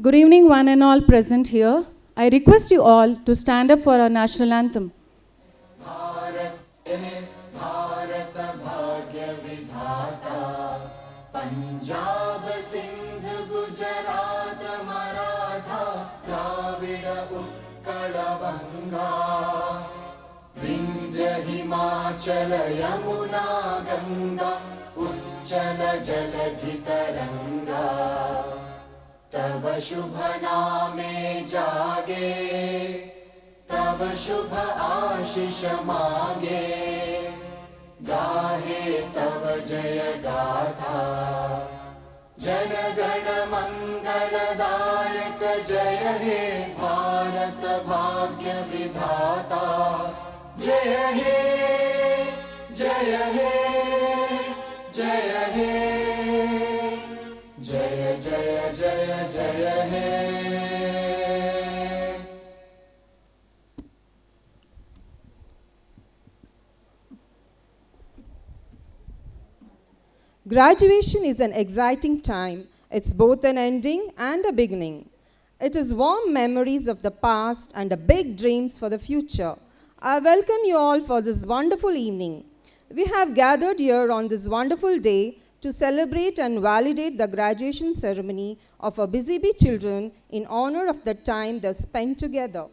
Good evening, one and all present here. I request you all to stand up for our national anthem. Punjab Sindh Gujarat Maratha Dravid Utkal बंगा विंध्य हिमाचल यमुना गंगा उच्चल जलधि तरंगा तव शुभ नामे जागे तव शुभ आशीष मागे गाहे तव जय गाथा जन गण मंगलदायक जय हे भारत भाग्य विधाता जय हे जय हे जय हे जय जय जय जय हे. Graduation is an exciting time. It's both an ending and a beginning. It is warm memories of the past and a big dreams for the future. I welcome you all for this wonderful evening. We have gathered here on this wonderful day to celebrate and validate the graduation ceremony of our busy bee children in honor of the time they spent together.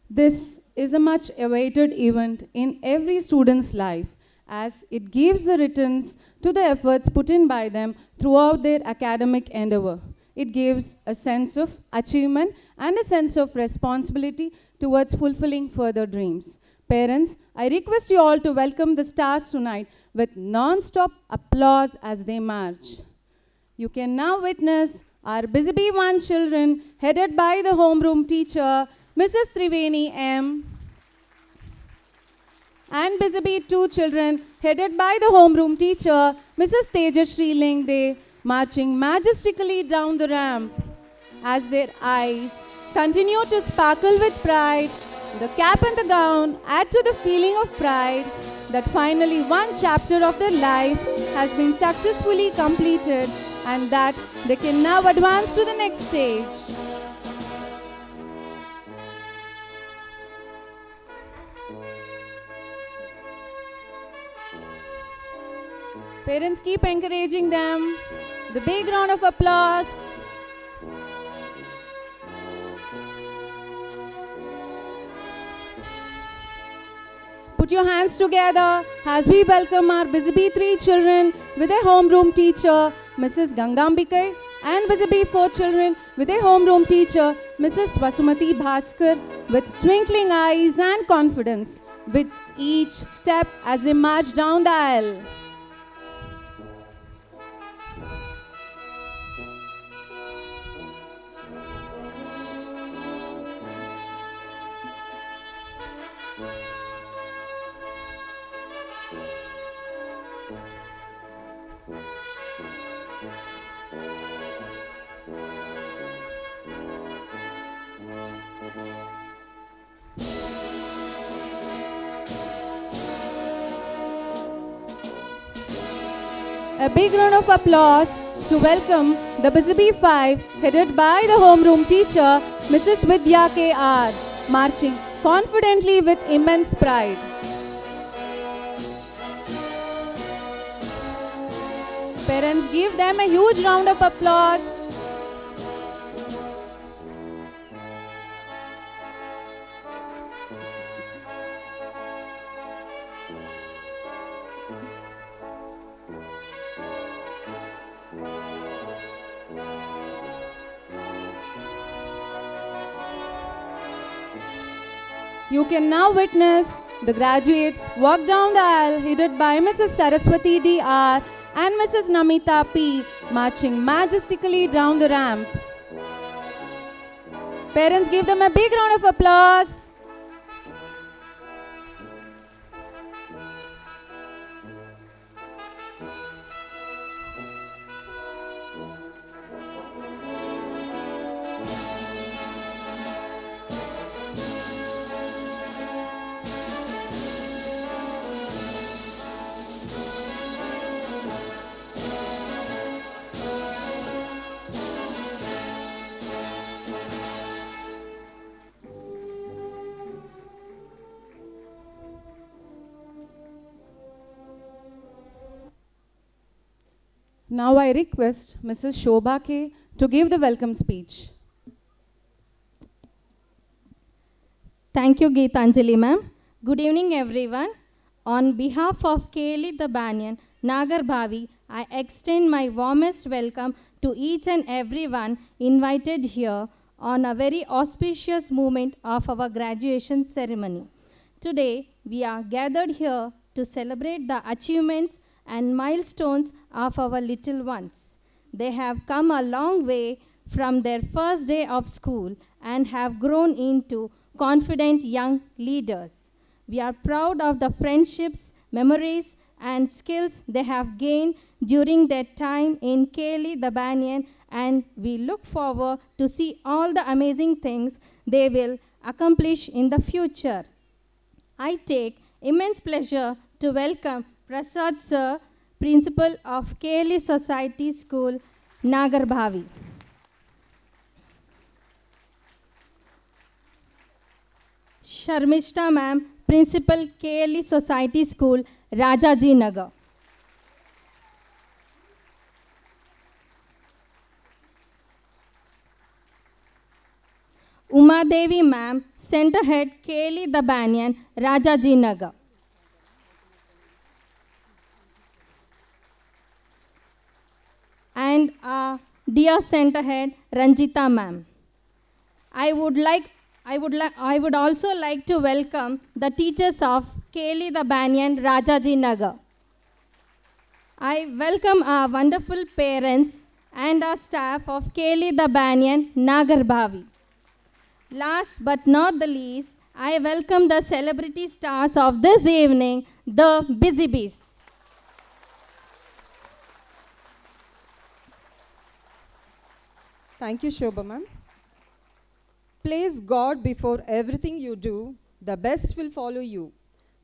This is a much awaited event in every student's life, as it gives the returns to the efforts put in by them throughout their academic endeavor. It gives a sense of achievement and a sense of responsibility towards fulfilling further dreams. Parents, I request you all to welcome the stars tonight with non-stop applause as they march. You can now witness our Busy Bee 1 children headed by the homeroom teacher, Mrs. Triveni M. and Busy Bee 2 children headed by the homeroom teacher, Mrs. Tejashree Lingde, marching majestically down the ramp. As their eyes continue to sparkle with pride, the cap and the gown add to the feeling of pride that finally one chapter of their life has been successfully completed and that they can now advance to the next stage. Parents, keep encouraging them. The big round of applause. Put your hands together as we welcome our Busy Bee 3 children with their homeroom teacher, Mrs. Gangambike, and Busy Bee 4 children with their homeroom teacher, Mrs. Vasumati Bhaskar, with twinkling eyes and confidence with each step as they march down the aisle. A big round of applause to welcome the Busy Bee 5 headed by the homeroom teacher, Mrs. Vidya K.R., marching confidently with immense pride. Parents, give them a huge round of applause. You can now witness the graduates walk down the aisle headed by Mrs. Saraswati D.R. and Mrs. Namita P. marching majestically down the ramp. Parents, give them a big round of applause. Now I request Mrs. Shobha K. to give the welcome speech. Thank you, Geetanjali ma'am. Good evening, everyone. On behalf of Kle The Banyan Nagarabhavi, I extend my warmest welcome to each and everyone invited here on a very auspicious moment of our graduation ceremony. Today, we are gathered here to celebrate the achievements and milestones of our little ones. They have come a long way from their first day of school and have grown into confident young leaders. We are proud of the friendships, memories, and skills they have gained during their time in Kle The Banyan, and we look forward to see all the amazing things they will accomplish in the future. I take immense pleasure to welcome Prasad Sir, Principal of Kle Society School, Nagarabhavi. Sharmishta ma'am, Principal Kle Society School, Rajaji Nagar. Uma Devi ma'am, Center Head, Kle The Banyan, Rajaji Nagar. And dear Center Head, Ranjita ma'am. I would also like to welcome the teachers of Kle The Banyan, Rajaji Nagar. I welcome our wonderful parents and our staff of Kle The Banyan, Nagarabhavi. Last but not the least, I welcome the celebrity stars of this evening, the Busy Bees. Thank you, Shobha ma'am. Place God before everything you do. The best will follow you.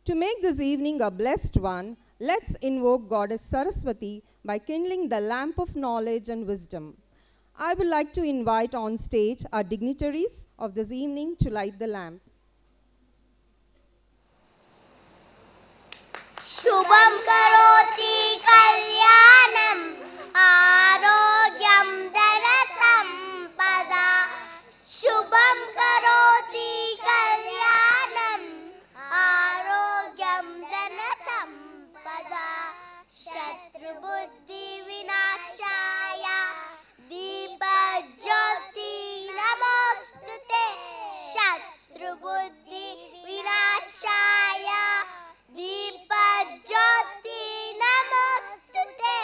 To make this evening a blessed one, let's invoke Goddess Saraswati by kindling the lamp of knowledge and wisdom. I would like to invite on stage our dignitaries of this evening to light the lamp. Shubham karoti kalyanam arogyam dana sampada. Shubham karoti kalyanam arogyam dana sampada. Shatru buddhi vinashaya deepa jyoti namostute. Shatru buddhi vinashaya deepa jyoti namostute.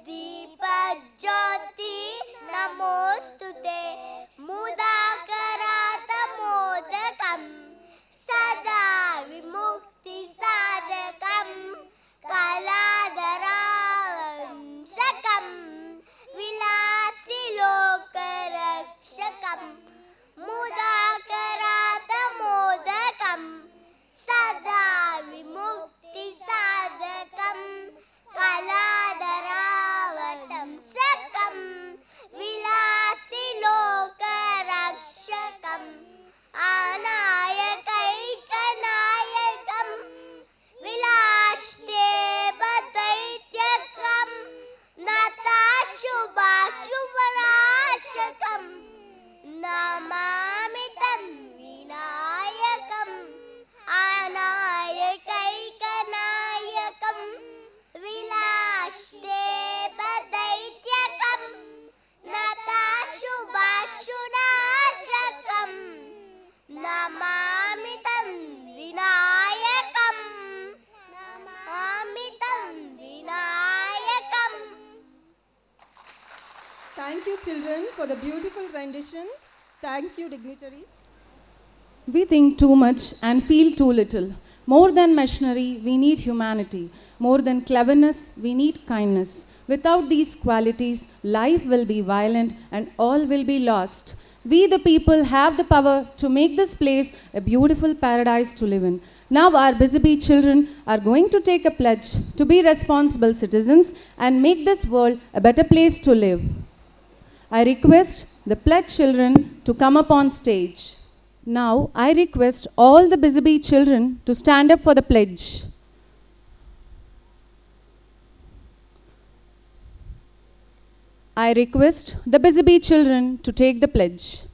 Deepa jyoti namostute. Mudakarata modakam sada vimukti sadakam kaladaravam sakam vilasi lokarakshakam. Mudakarata modakam sada vimukti sadakam kaladaravam sakam vilasi lokarakshakam. Anayakaikanayakam vilashte bataityakam natashubhashubharashakam namami tanvinayakam. Anayakaikanayakam vilashte bataityakam natashubhashubharashakam namami tanvinayakam. Namami tanvinayakam. Thank you, children, for the beautiful rendition. Thank you, dignitaries. We think too much and feel too little. More than machinery, we need humanity. More than cleverness, we need kindness. Without these qualities, life will be violent and all will be lost. We, the people, have the power to make this place a beautiful paradise to live in. Now, our busy bee children are going to take a pledge to be responsible citizens and make this world a better place to live. I request the pledge children to come up on stage. Now, I request all the busy bee children to stand up for the pledge. I request the Busy Bee children to take the pledge.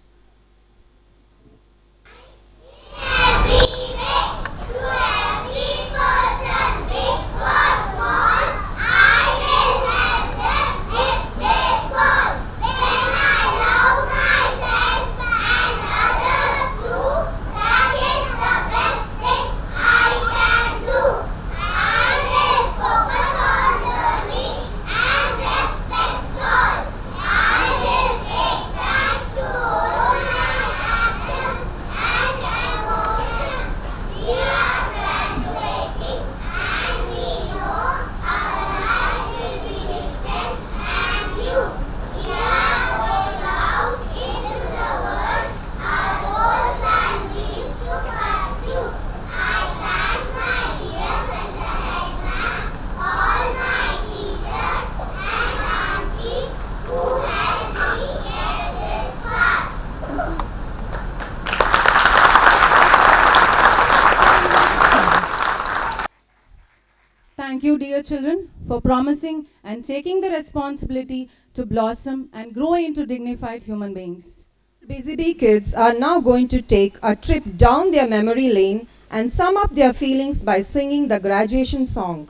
Thank you, dear children, for promising and taking the responsibility to blossom and grow into dignified human beings. Busy Bee kids are now going to take a trip down their memory lane and sum up their feelings by singing the graduation song.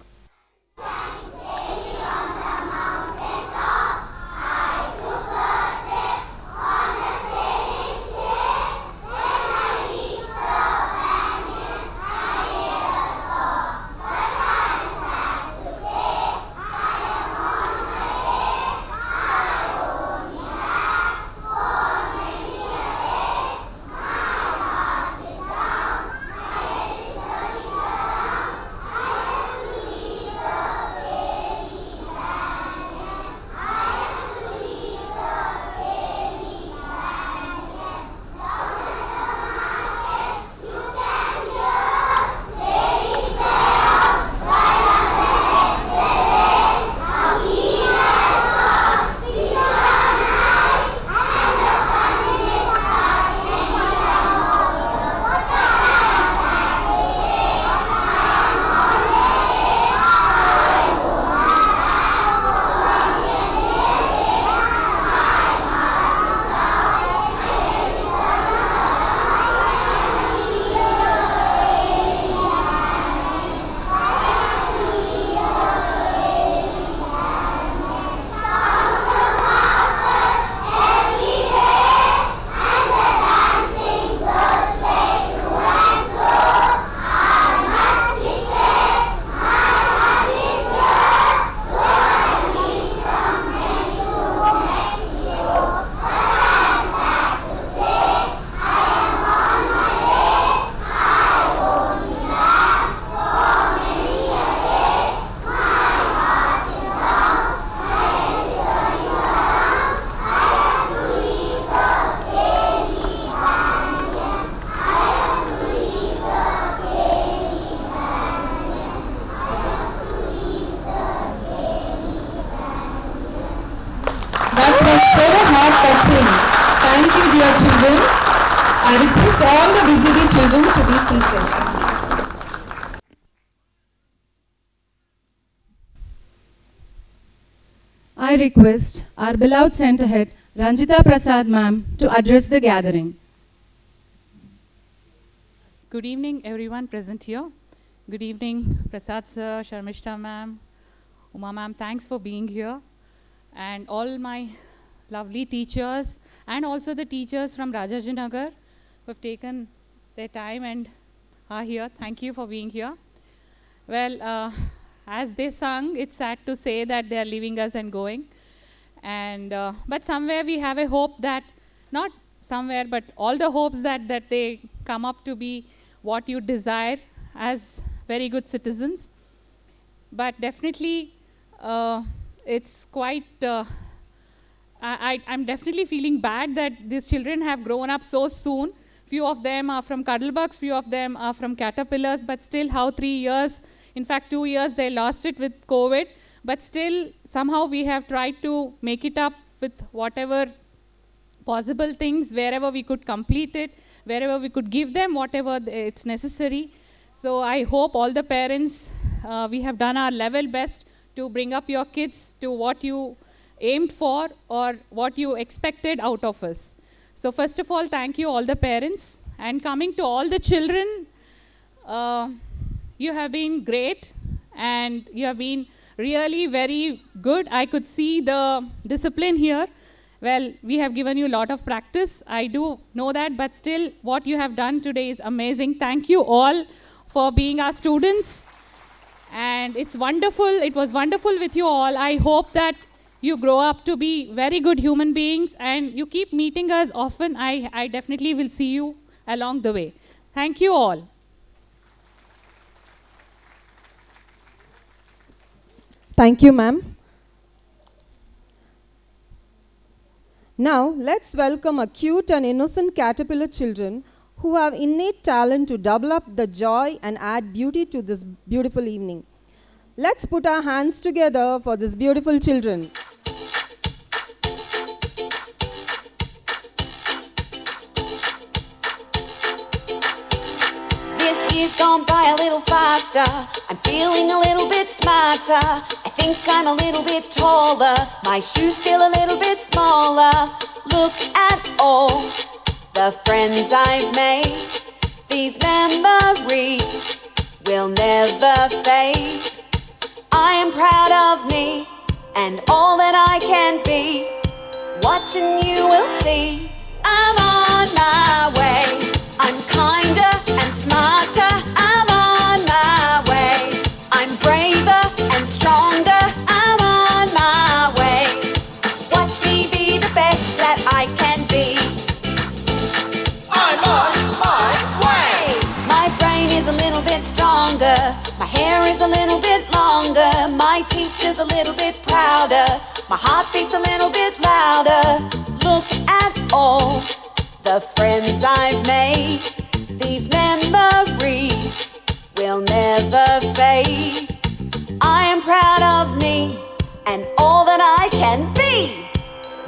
Thank you, dear children. I request all the Busy Bee children to be seated. I request our beloved Centre Head, Ranjita Prasad Ma'am, to address the gathering. Good evening, everyone present here. Good evening, Prasad sir, Sharmishta ma'am, Uma ma'am. Thanks for being here. And all my lovely teachers and also the teachers from Rajajinagar who have taken their time and are here. Thank you for being here. Well, as they sung, it's sad to say that they are leaving us and going. And but somewhere we have a hope that, not somewhere, but all the hopes that they come up to be what you desire as very good citizens. But definitely, it's quite, I'm definitely feeling bad that these children have grown up so soon. Few of them are from cuddlebugs, few of them are from caterpillars, but still how 3 years, in fact 2 years, they lost it with COVID. But still, somehow we have tried to make it up with whatever possible things, wherever we could complete it, wherever we could give them whatever it's necessary. So I hope all the parents, we have done our level best to bring up your kids to what you aimed for or what you expected out of us. So first of all, thank you all the parents. And coming to all the children, you have been great and you have been really very good. I could see the discipline here. Well, we have given you a lot of practice. I do know that, but still what you have done today is amazing. Thank you all for being our students. And it's wonderful. It was wonderful with you all. I hope that you grow up to be very good human beings and you keep meeting us often. I definitely will see you along the way. Thank you all. Thank you, ma'am. Now, let's welcome a cute and innocent caterpillar children who have innate talent to double up the joy and add beauty to this beautiful evening. Let's put our hands together for these beautiful children. This year's gone by a little faster. I'm feeling a little bit smarter. I think I'm a little bit taller. My shoes feel a little bit smaller. Look at all the friends I've made. These memories will never fade. I am proud of me and all that I can be. Watching you will see I'm on my way. I'm kinder and smarter. I'm on my way. I'm braver and stronger. I'm on my way. Watch me be the best that I can be. I'm on my way. My brain is a little bit stronger. My hair is a little bit longer. My teacher's a little bit prouder. My heart beats a little bit louder. Look at all the friends I've made. These memories will never fade. I am proud of me and all that I can be.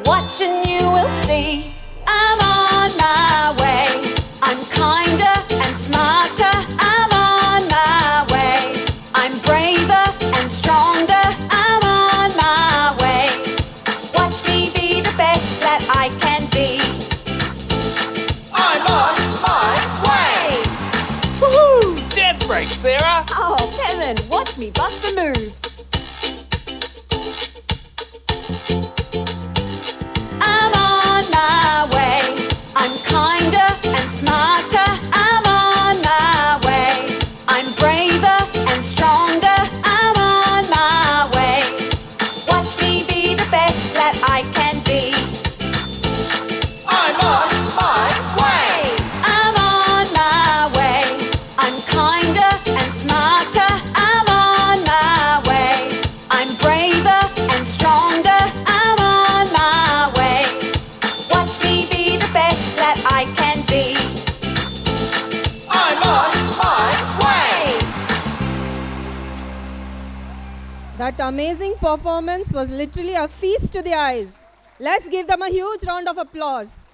Watching you will see I'm on my way. I'm kinder and smarter. I'm on my way. I'm braver and stronger. I'm on my way. Watch me be the best that I can be. I'm on my way. Woohoo! Dance break, Sarah. Oh, Kevin, watch me bust a move. I'm on my way. I'm kinder and smarter. I'm on my way. I'm braver and stronger. I'm on my way. Watch me be the best that I can be. I'm on my way. I'm on my way. I'm kinder and smarter. I'm on my way. I'm braver and stronger. I'm on my way. Watch me be the best that I can be. I'm on my way. That amazing performance was literally a feast to the eyes. Let's give them a huge round of applause.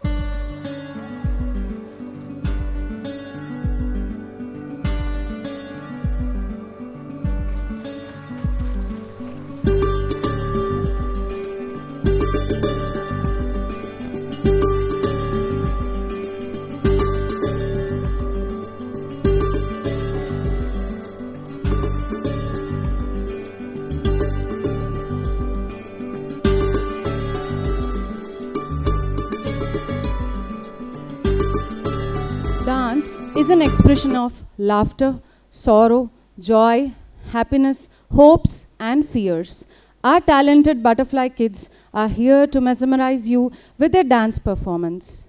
Dance is an expression of laughter, sorrow, joy, happiness, hopes, and fears. Our talented butterfly kids are here to mesmerize you with their dance performance.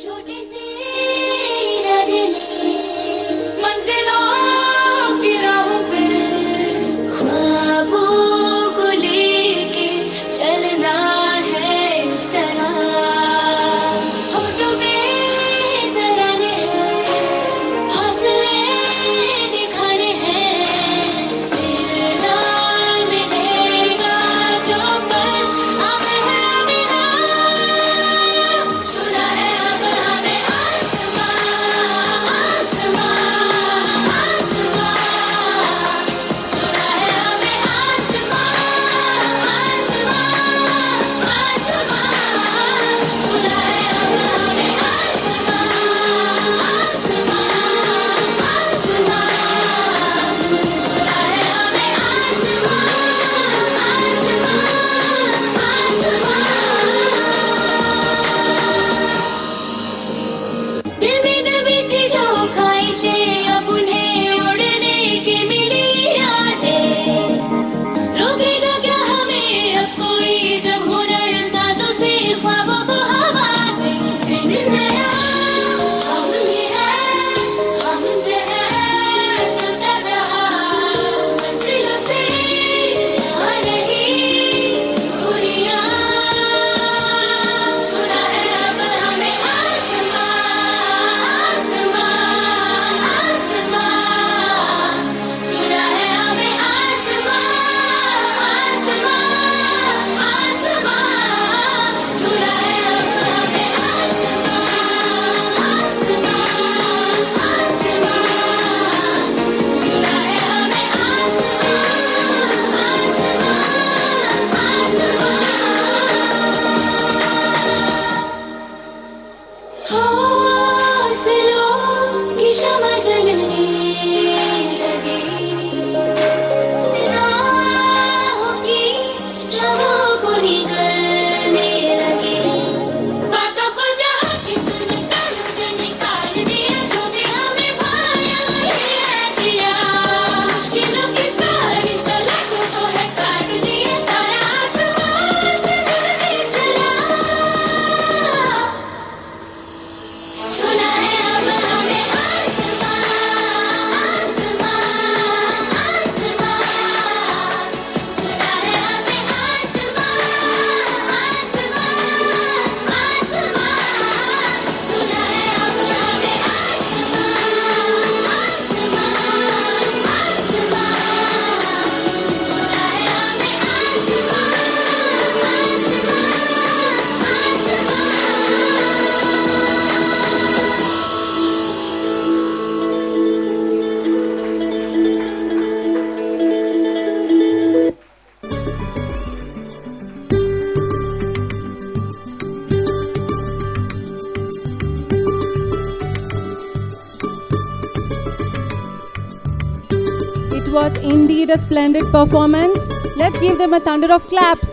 छोटी सी नदी मंजिलों की राहों पे ख्वाबों को लेके चलना है इस तरह होठों पे तराने हैं हौसले दिखाने हैं तेरा मिलेगा जलने लगी राहों की शवों को निगलने लगी बातों को जहाँ की सुन कानों से निकाल दिया जो भी हमें भाया दिया मुश्किलों की सारी सलाखों को है काट दिया तारा आसमान से जुड़ने चला सुना है अब हमें आसमान आसमान आसमान सुना है हमें आसमान आसमान आसमान सुना है अब हमें आसमान आसमान आसमान सुना है हमें It was indeed a splendid performance. Let's give them a thunder of claps.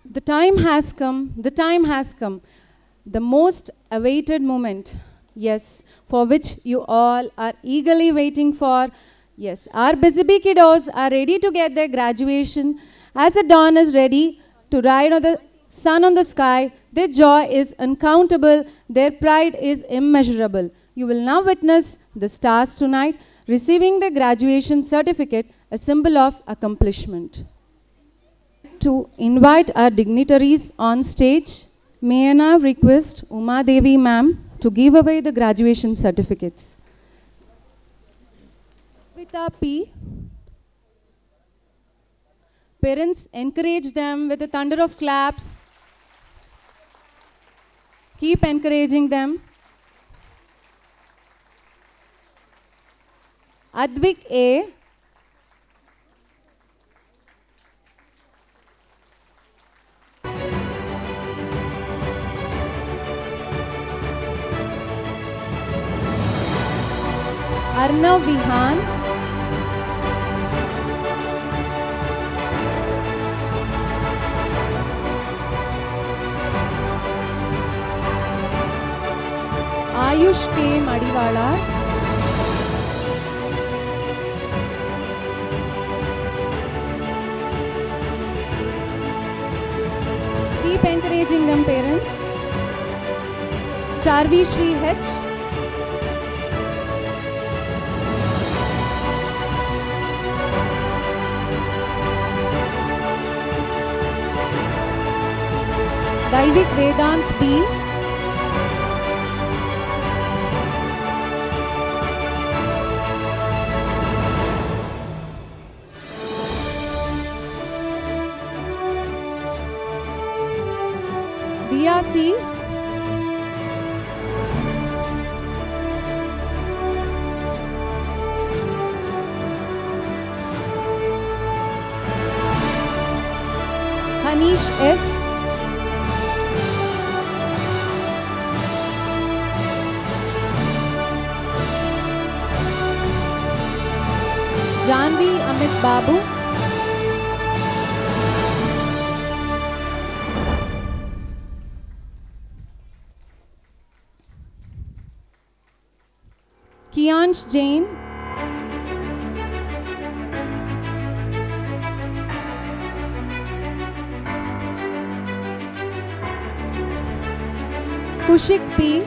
The time has come, the time has come. The most awaited moment, yes, for which you all are eagerly waiting for. Yes, our busy bee kiddos are ready to get their graduation. As the dawn is ready to ride on the sun on the sky, their joy is uncountable, their pride is immeasurable. You will now witness the stars tonight receiving their graduation certificate, a symbol of accomplishment. To invite our dignitaries on stage, may I now request Uma Devi ma'am to give away the graduation certificates. Vita P. Parents, encourage them with a thunder of claps. Keep encouraging them. Advik A. Arnav Bihan. Ayush K. Madiwala. Keep encouraging them, parents. Charvi Shri H. Daivik Vedant B. Diya C. Hanish S. Janvi Amit Babu. Kiansh Jain. Kushik P.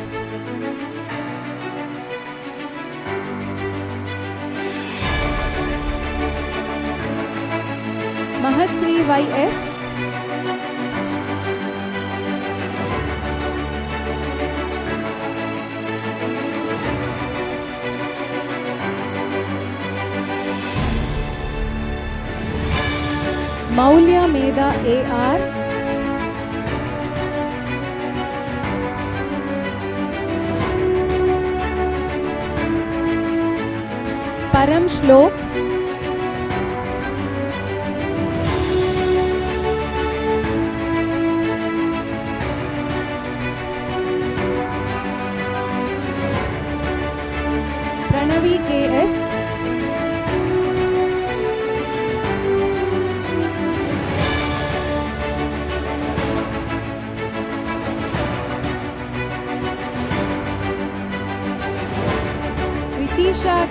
Mahasri Y.S. Maulya Meda A.R. Param Shlok.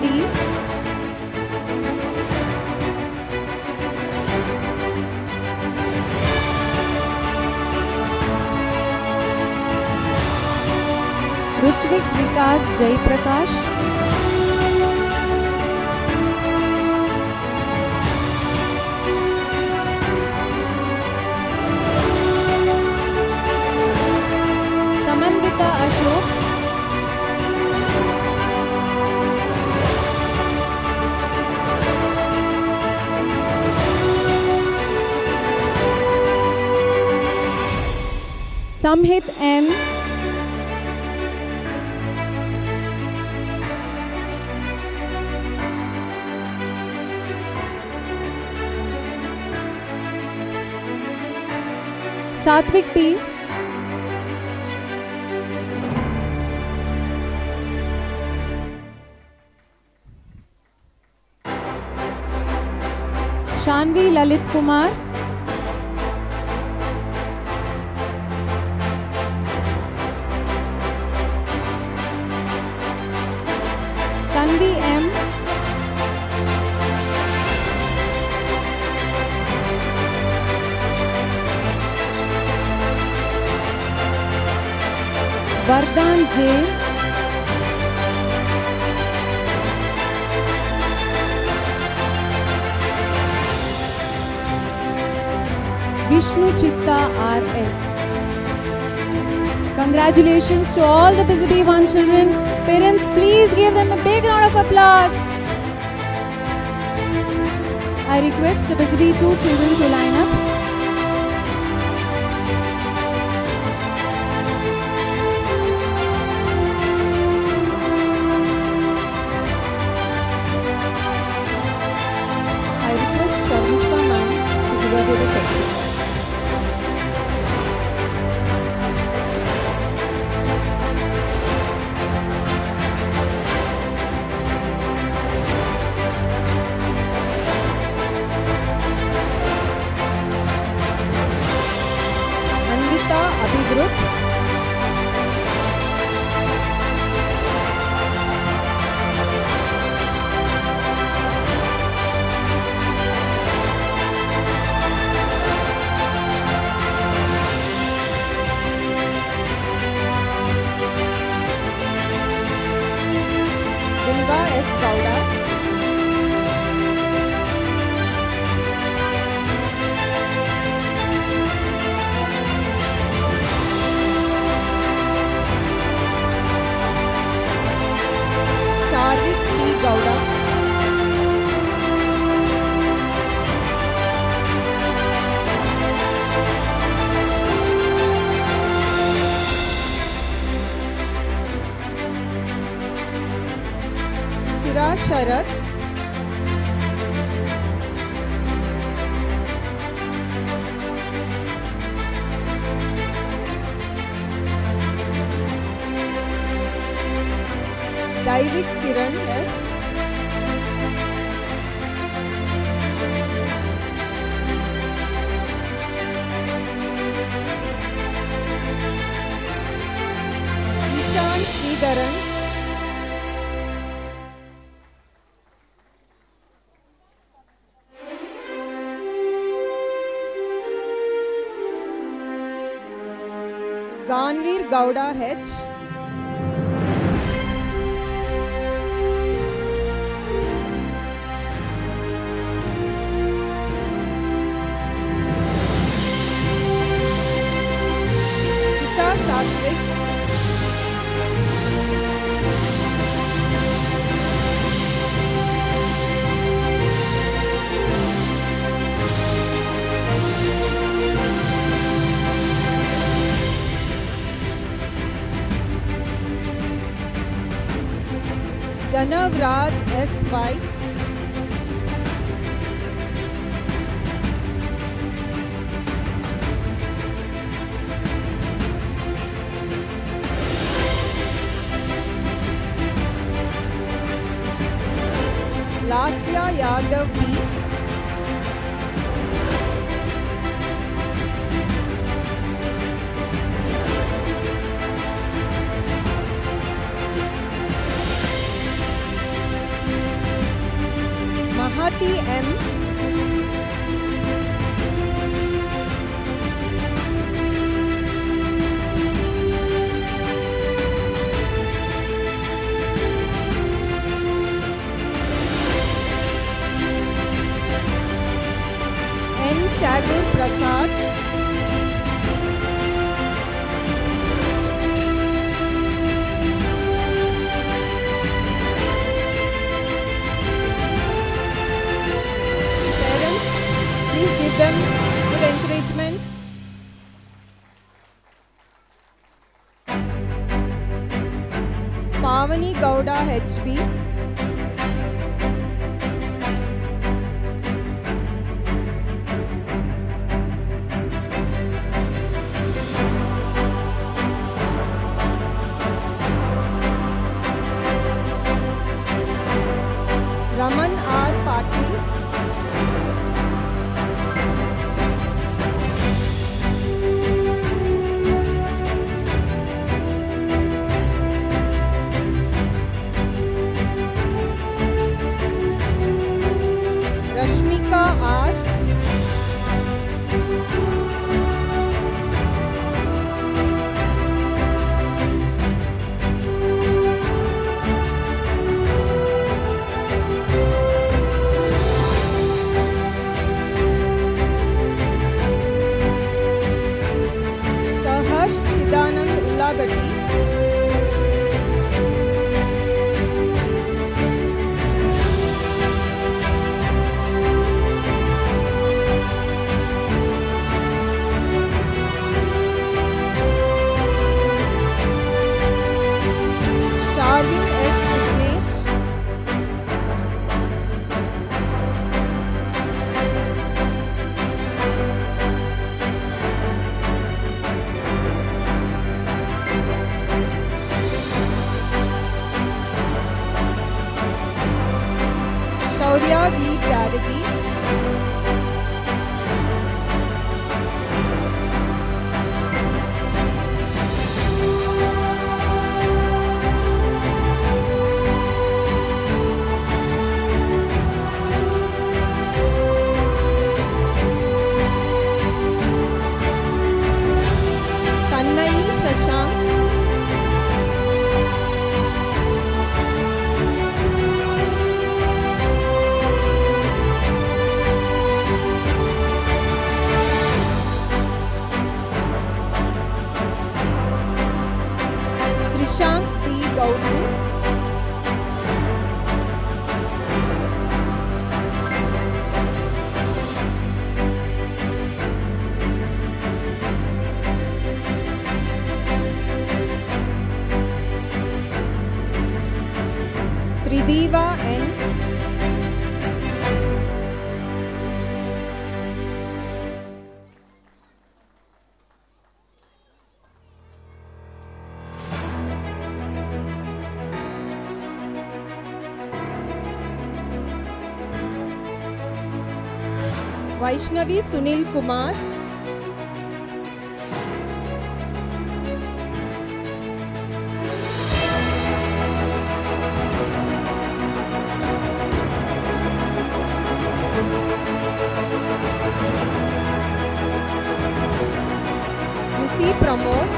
D. Rutvik Vikas Jaiprakash. Samanvita Ashok. Samhit N. Satvik P. Shanvi Lalit Kumar. Tanvi M. Vardhan J. Vishnu Chitta R.S. Congratulations to all the Busy Bee One children. Parents, please give them a big round of applause. I request the Busy Bee 2 children to line up. I request Sharmishta ma'am to give away the certificates. Anvita Abhigrut. Bilva S. Gowda. Charvik P. Gowda. Chira Sharat. Daivik Kiran S. Ishan Sridharan. Ganveer Gowda H. Pita Satvik. Janav Raj S.Y. Lasya Yadav B. Prasad. Parents, please give them good encouragement. Pavani Gowda HB. Raman R. Patil. Rashmika R. Saharsh Chidanand Ullagatti. Sharvin S. Krishnesh. Shaurya V. Tyadagi. Tanmayi Shashank. Trishank P. Gaudu. Tridiva N. Vaishnavi Sunil Kumar. Yuti Pramod.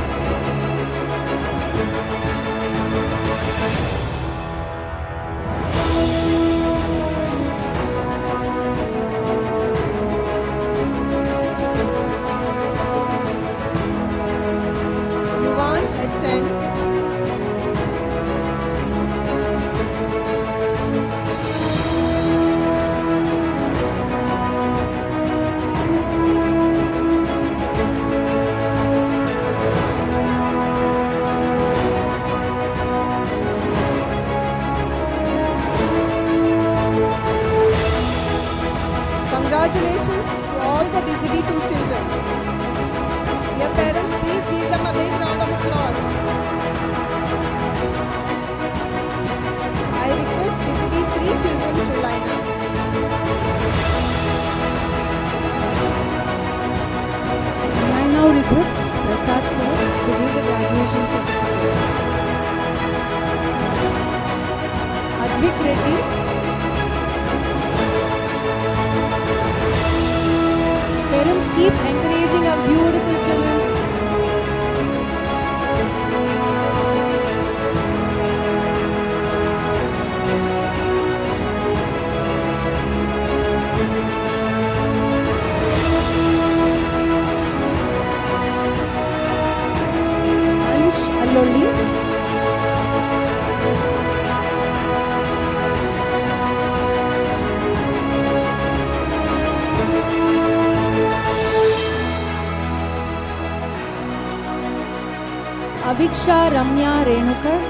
Yuvan H.N. Congratulations to all the Busy Bee 2 children. Your parents, please give them a big round of applause. I request Busy Bee 3 children to line up. May I now request Prasad sir to give the graduation certificates. Advik Reddy. Parents, keep encouraging our beautiful children. Aviksha Ramya Renukar.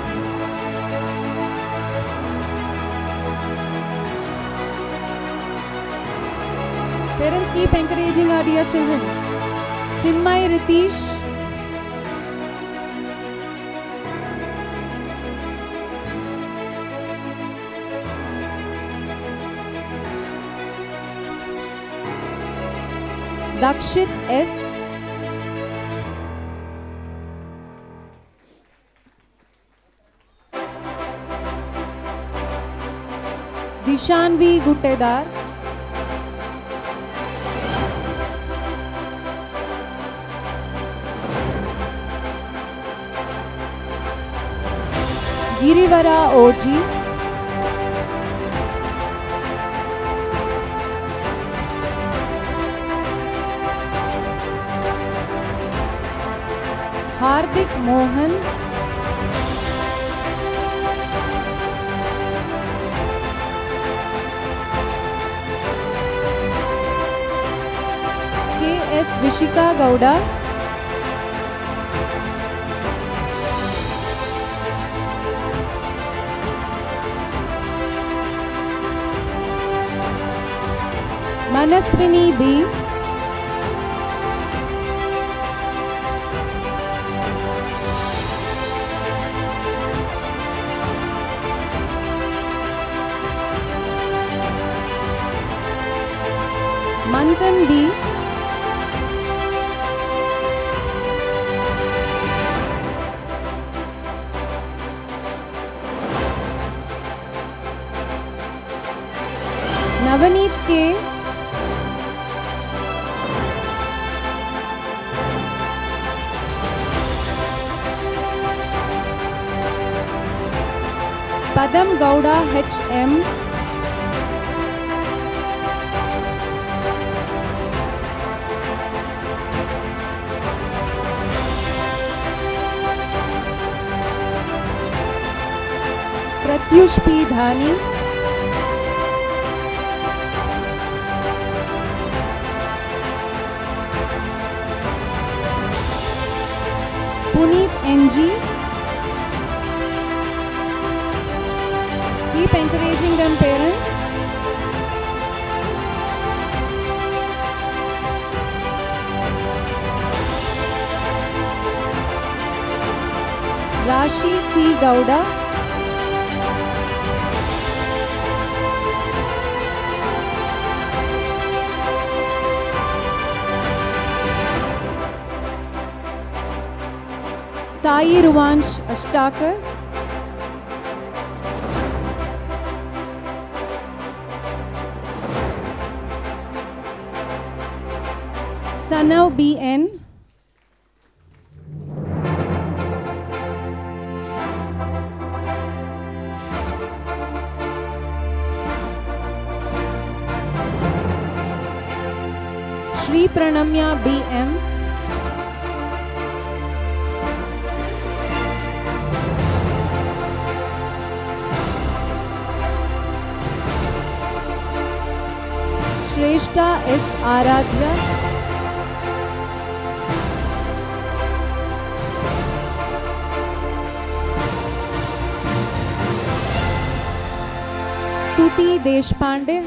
Parents, keep encouraging our dear children. Chinmay Ritish. Dakshit S. Dishanvi Guttedar. Girivara Oji. Hardik Mohan. K.S. Vishika Gowda. Manaswini B. Manthan B. Navaneet K. Padam Gowda H.M. Pratyush P. Dhani. Puneet N.G. Keep encouraging them, parents. Rashi C. Gowda. Sai Ruvansh Ashtakar. Sanav B.N. Shri Pranamya B.M. Shrestha S. Aradhya. Stuti Deshpande.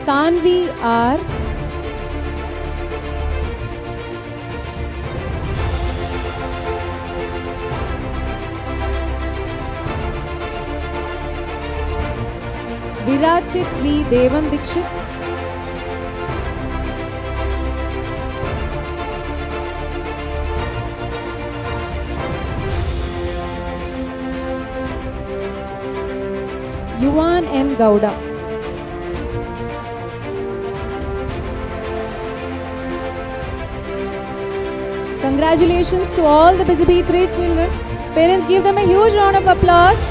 Tanvi R. Virachit V. Devan Dikshit. Yuvan N. Gowda. Congratulations to all the Busy Bee 3 children. Parents, give them a huge round of applause.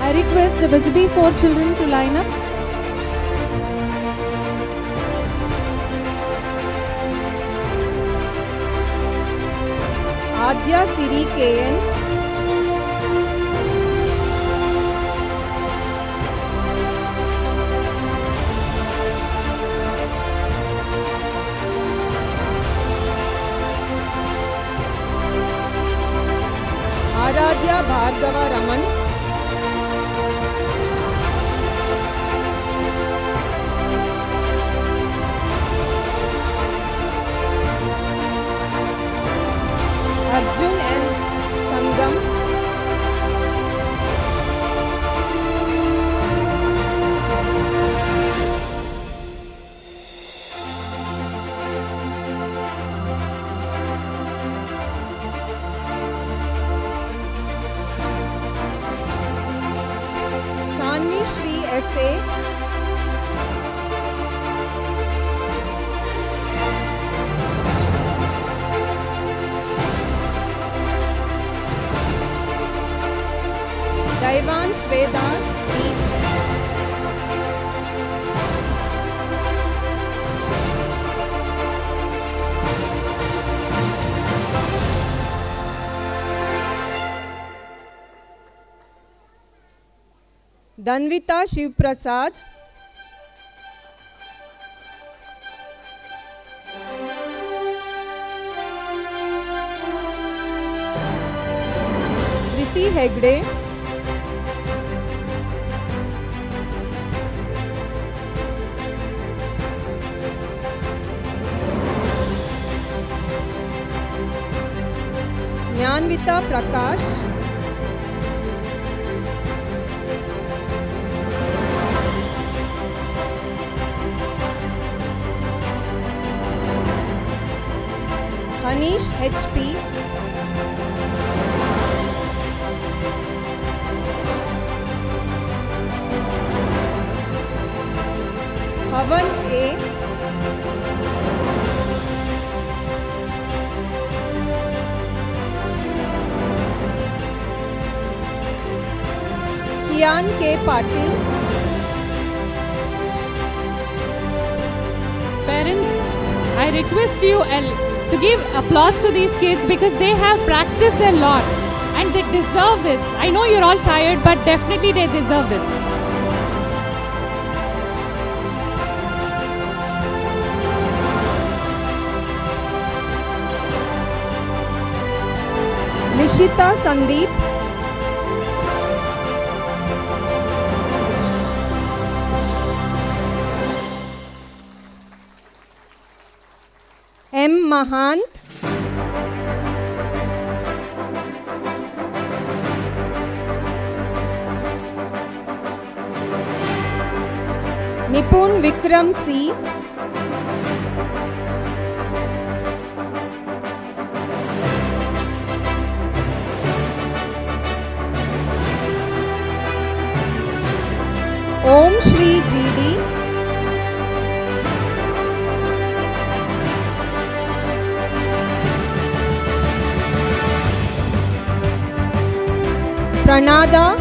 I request the Busy Bee 4 children to line up. Adya Siri KN. Aradhya Bhargava Raman, Arjun N. Sangam, Chanvi Shri S.A., Daivan Shvedar D. Danvita Shivprasad, Dhriti Hegde, Jnanvita Prakash, Hanish HP, Havan A, Kian K. Patil, Parents, I request you to give applause to these kids because they have practiced a lot and they deserve this. I know you're all tired, but definitely they deserve this. Lishita Sandeep, M. Mahant, Nipun Vikram C, Om Shri GD, Pranada,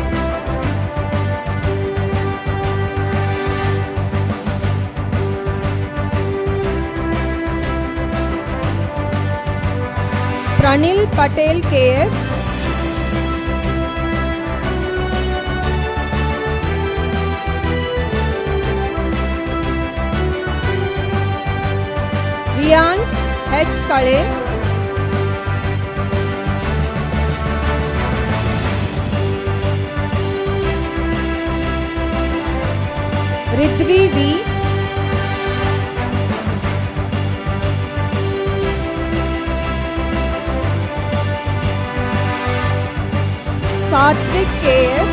Pranil Patel KS, Rians H. Kale, Ridvi V, Satvik KS,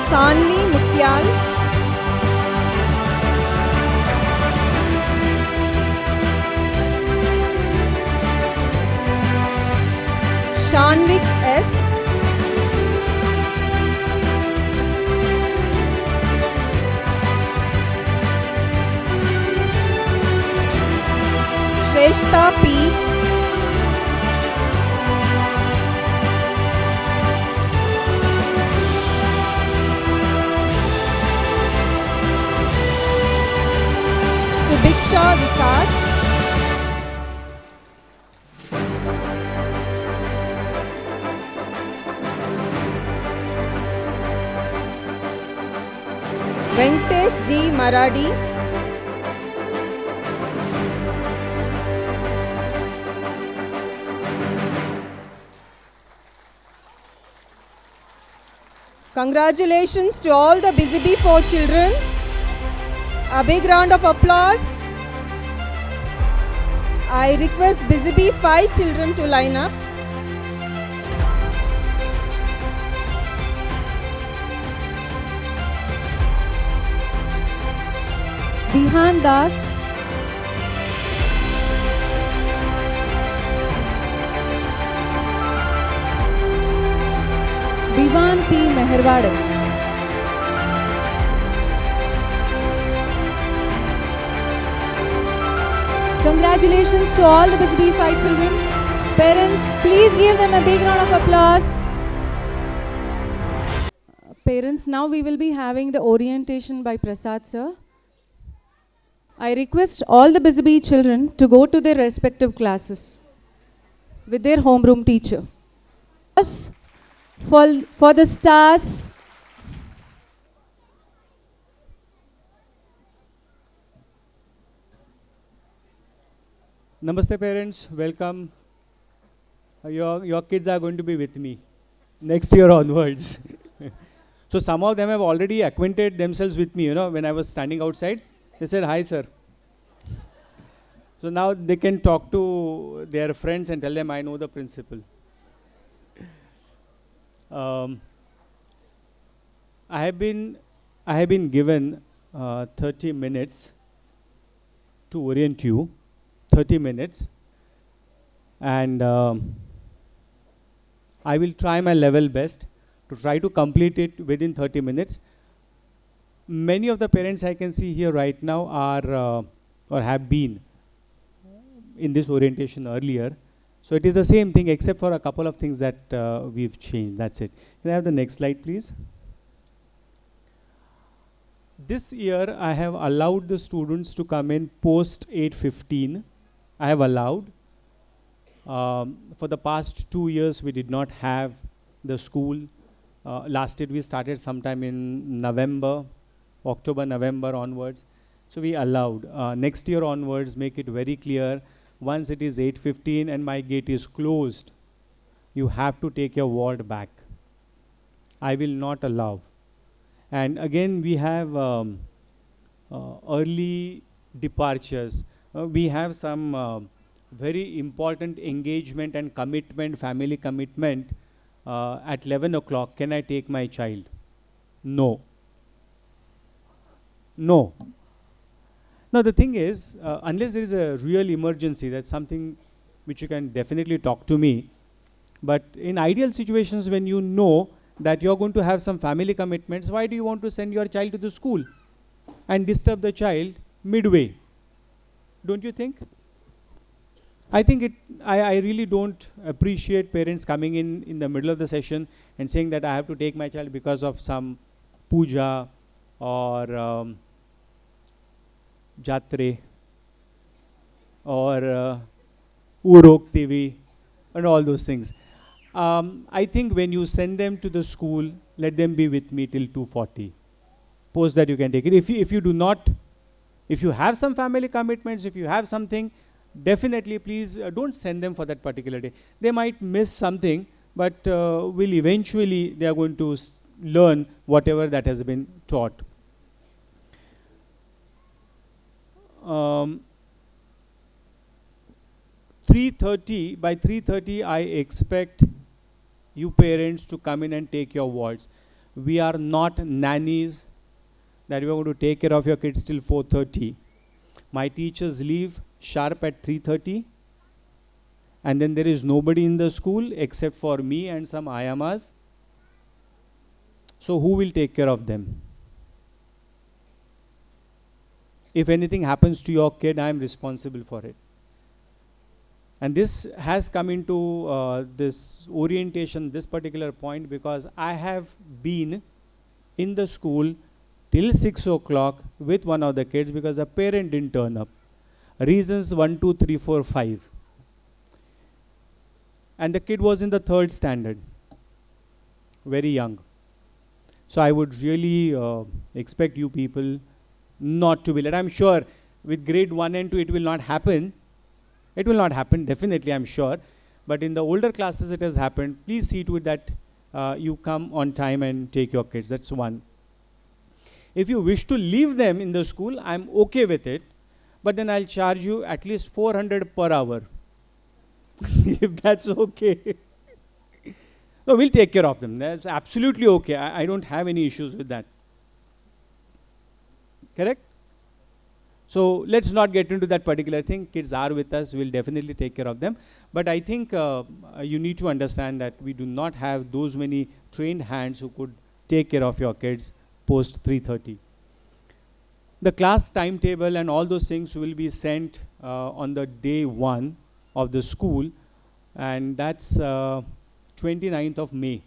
Sanvi Mutyal, Shanvik S, Shrestha P, Subiksha Vikas, Venkatesh G. Maradi, congratulations to all the Busy Bee 4 children. A big round of applause. I request Busy Bee 5 children to line up. Bihan Das, Bivan P. Meherwade, congratulations to all the Busy Bee 5 children. Parents, please give them a big round of applause. Parents, now we will be having the orientation by Prasad sir. I request all the Busy Bee children to go to their respective classes with their homeroom teacher. For the stars, Namaste parents, welcome. Your kids are going to be with me next year onwards. So some of them have already acquainted themselves with me, when I was standing outside. They said, hi sir. So now they can talk to their friends and tell them I know the principal. I have been given 30 minutes to orient you. 30 minutes, and I will try my level best to try to complete it within 30 minutes. Many of the parents I can see here right now are or have been in this orientation earlier. So it is the same thing except for a couple of things that we've changed. That's it. Can I have the next slide, please? This year I have allowed the students to come in post 8:15. I have allowed. For the past 2 years we did not have the school. Last year we started sometime in November, October, November onwards. So we allowed. Next year onwards, make it very clear. Once it is 8:15 and my gate is closed, you have to take your ward back. I will not allow. And again, we have early departures. We have some very important engagement and commitment, family commitment at 11 o'clock. Can I take my child? No. No. Now the thing is, unless there is a real emergency, that's something which you can definitely talk to me. But in ideal situations, when you know that you're going to have some family commitments, why do you want to send your child to the school and disturb the child midway? Don't you think? I think I really don't appreciate parents coming in the middle of the session and saying that I have to take my child because of some puja or jatre or urok TV and all those things. I think when you send them to the school, let them be with me till 2:40. Post that you can take it. If you do not, if you have some family commitments, if you have something, definitely please don't send them for that particular day. They might miss something, but will eventually they are going to learn whatever that has been taught. 3:30, by 3:30 I expect you parents to come in and take your wards. We are not nannies that we are going to take care of your kids till 4:30. My teachers leave sharp at 3:30, and then there is nobody in the school except for me and some ayamas. So who will take care of them? If anything happens to your kid, I am responsible for it. And this has come into this orientation, this particular point, because I have been in the school till 6 o'clock with one of the kids because a parent didn't turn up. Reasons 1, 2, 3, 4, 5. And the kid was in the 3rd standard. Very young. So I would really expect you people not to be late. I'm sure with grade 1 and 2 it will not happen. It will not happen, definitely, I'm sure. But in the older classes it has happened. Please see to it that you come on time and take your kids. That's one. If you wish to leave them in the school, I'm okay with it. But then I'll charge you at least 400 per hour. If that's okay. No, we'll take care of them. That's absolutely okay. I don't have any issues with that. Correct? So let's not get into that particular thing. Kids are with us. We'll definitely take care of them. But I think you need to understand that we do not have those many trained hands who could take care of your kids post 3:30. The class timetable and all those things will be sent on the day 1 of the school, and that's 29th of May.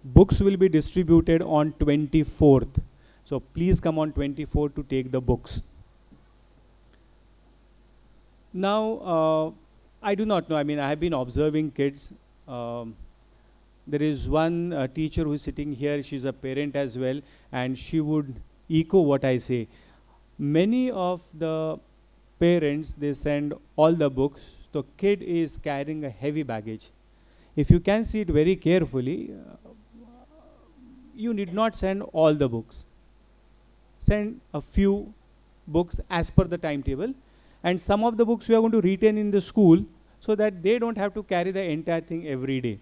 Books will be distributed on 24th. So please come on 24th to take the books. Now, I do not know. I mean, I have been observing kids. There is one teacher who is sitting here. She's a parent as well, and she would echo what I say. Many of the parents, they send all the books. The kid is carrying a heavy baggage. If you can see it very carefully, you need not send all the books. Send a few books as per the timetable, and some of the books we are going to retain in the school so that they don't have to carry the entire thing every day.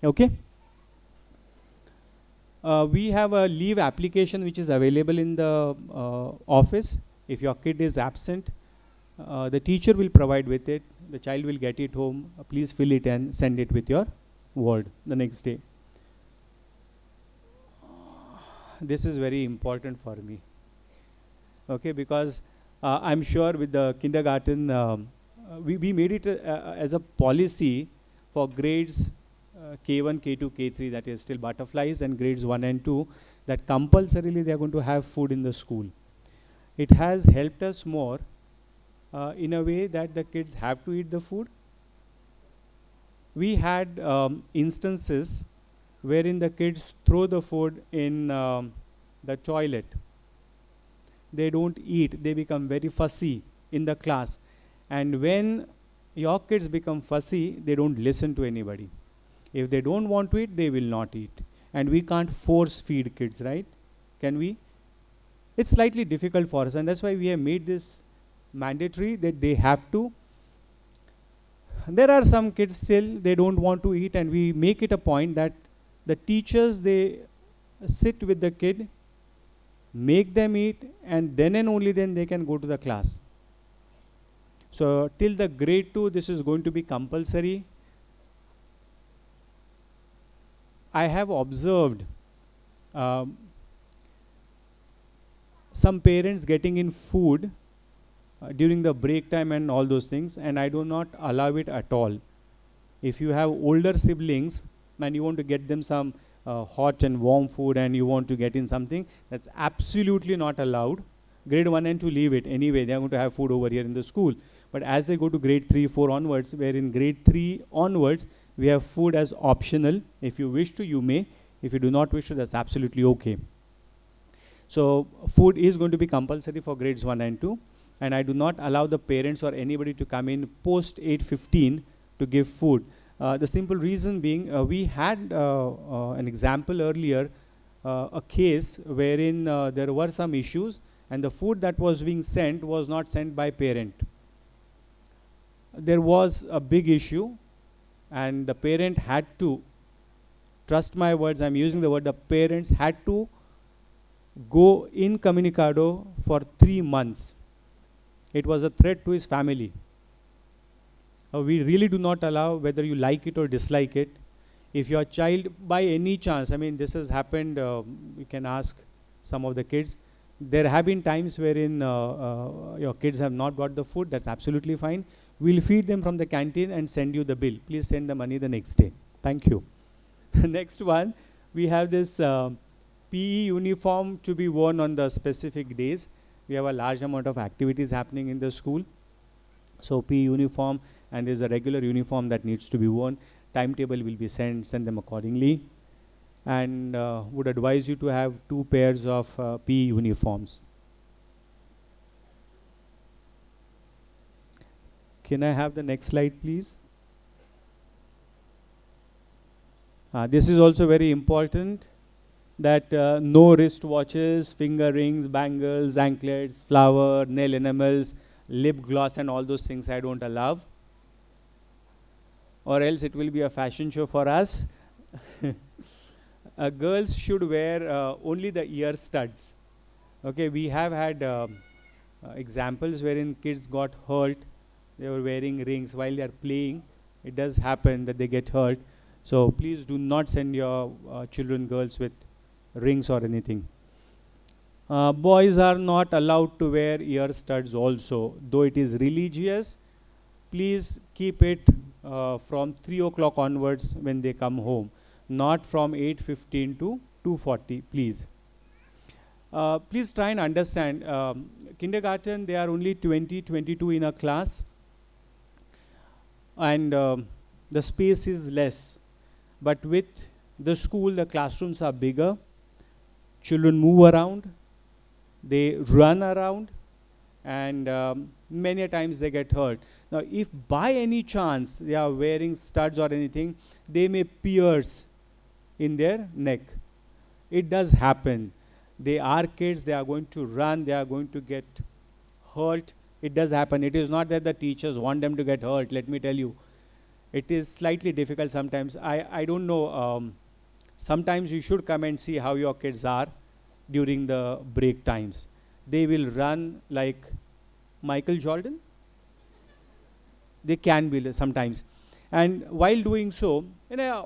Okay? We have a leave application which is available in the office. If your kid is absent, the teacher will provide with it. The child will get it home. Please fill it and send it with your ward the next day. This is very important for me. Okay, because I'm sure with the kindergarten, we made it as a policy for grades K1, K2, K3, that is still butterflies, and grades 1 and 2, that compulsorily they are going to have food in the school. It has helped us more in a way that the kids have to eat the food. We had instances wherein the kids throw the food in the toilet. They don't eat. They become very fussy in the class. And when your kids become fussy, they don't listen to anybody. If they don't want to eat, they will not eat. And we can't force feed kids, right? Can we? It's slightly difficult for us, and that's why we have made this mandatory that they have to. There are some kids still, they don't want to eat, and we make it a point that the teachers, they sit with the kid, make them eat, and then and only then they can go to the class. So till the grade 2, this is going to be compulsory. I have observed some parents getting in food during the break time and all those things, and I do not allow it at all. If you have older siblings and you want to get them some hot and warm food and you want to get in something, that's absolutely not allowed. Grade 1 and 2, leave it. Anyway, they are going to have food over here in the school. But as they go to grade 3, 4 onwards, where in grade 3 onwards, we have food as optional. If you wish to, you may. If you do not wish to, that's absolutely okay. So food is going to be compulsory for grades 1 and 2. And I do not allow the parents or anybody to come in post 8:15 to give food. The simple reason being, we had an example earlier, a case wherein there were some issues and the food that was being sent was not sent by parent. There was a big issue and the parent had to, trust my words, I'm using the word, the parents had to go incommunicado for 3 months. It was a threat to his family. We really do not allow, whether you like it or dislike it. If your child, by any chance, I mean, this has happened, you can ask some of the kids. There have been times wherein your kids have not got the food. That's absolutely fine. We'll feed them from the canteen and send you the bill. Please send the money the next day. Thank you. The next one, we have this PE uniform to be worn on the specific days. We have a large amount of activities happening in the school. So PE uniform, and there's a regular uniform that needs to be worn. Timetable will be send them accordingly. and would advise you to have 2 pairs of PE uniforms. Can I have the next slide, please? This is also very important, that no wristwatches, finger rings, bangles, anklets, flower, nail enamels, lip gloss and all those things I don't allow. Or else it will be a fashion show for us. Girls should wear only the ear studs. Okay, we have had examples wherein kids got hurt. They were wearing rings while they are playing. It does happen that they get hurt. So please do not send your children, girls, with rings or anything. Boys are not allowed to wear ear studs also. Though it is religious, please keep it from 3 o'clock onwards when they come home. Not from 8:15 to 2:40, please. Please try and understand. Kindergarten, they are only 20, 22 in a class. And the space is less. But with the school, the classrooms are bigger. Children move around. They run around. And many a times they get hurt. Now, if by any chance they are wearing studs or anything, they may pierce in their neck. It does happen. They are kids, they are going to run, they are going to get hurt. It does happen. It is not that the teachers want them to get hurt, let me tell you. It is slightly difficult sometimes. I don't know, sometimes you should come and see how your kids are during the break times. They will run like Michael Jordan. They can be sometimes. And while doing so,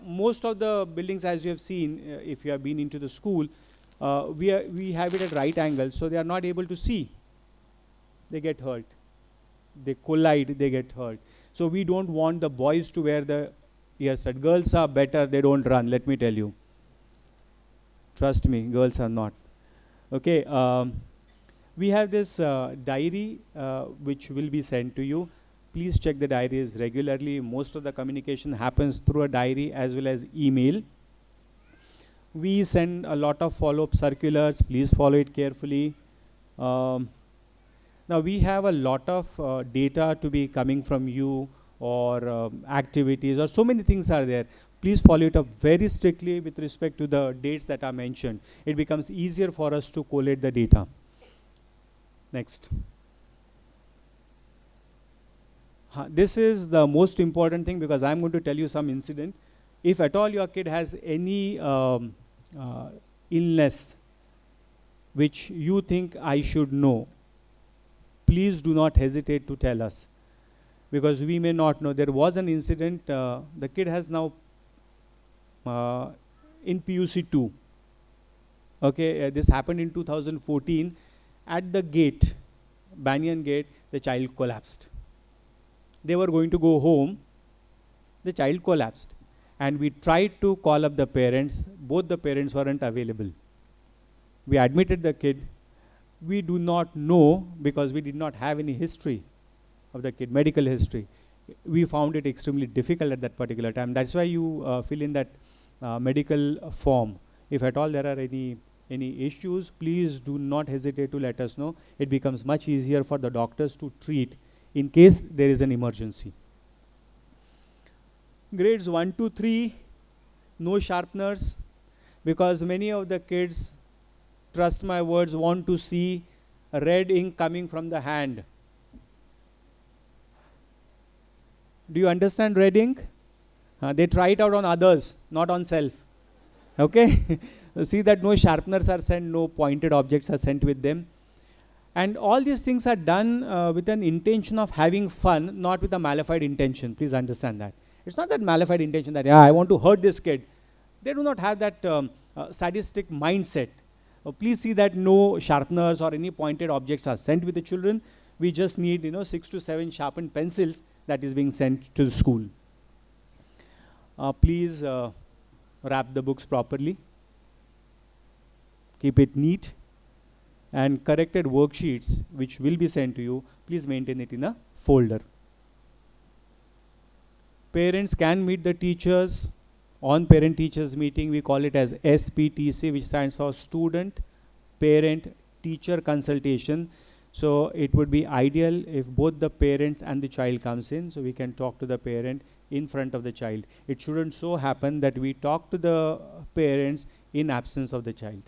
most of the buildings, as you have seen, if you have been into the school, we have it at right angles, so they are not able to see. They get hurt. They collide, they get hurt. So we don't want the boys to wear the ear stud. Girls are better, they don't run, let me tell you. Trust me, girls are not. Okay, we have this diary which will be sent to you. Please check the diaries regularly. Most of the communication happens through a diary as well as email. We send a lot of follow-up circulars. Please follow it carefully. Now we have a lot of data to be coming from you, or activities, or so many things are there. Please follow it up very strictly with respect to the dates that are mentioned. It becomes easier for us to collate the data. Next. This is the most important thing, because I'm going to tell you some incident. If at all your kid has any illness which you think I should know, please do not hesitate to tell us, because we may not know. There was an incident, the kid has now in PUC 2. Okay, this happened in 2014. At the gate, Banyan Gate, the child collapsed. They were going to go home. The child collapsed. And we tried to call up the parents. Both the parents weren't available. We admitted the kid. We do not know, because we did not have any history of the kid, medical history. We found it extremely difficult at that particular time. That's why you fill in that medical form. If at all there are any issues, please do not hesitate to let us know. It becomes much easier for the doctors to treat in case there is an emergency. Grades 1 to 3, no sharpeners, because many of the kids, trust my words, want to see red ink coming from the hand. Do you understand red ink? They try it out on others, not on self. Okay? See that no sharpeners are sent, no pointed objects are sent with them. And all these things are done with an intention of having fun, not with a malified intention. Please understand that. It's not that malified intention that, I want to hurt this kid. They do not have that sadistic mindset. Please see that no sharpeners or any pointed objects are sent with the children. We just need 6 to 7 sharpened pencils that is being sent to the school. Please wrap the books properly. Keep it neat. And corrected worksheets which will be sent to you, please maintain it in a folder. Parents can meet the teachers on parent teachers meeting, we call it as SPTC, which stands for Student Parent Teacher Consultation. So it would be ideal if both the parents and the child comes in, so we can talk to the parent in front of the child. It shouldn't so happen that we talk to the parents in absence of the child.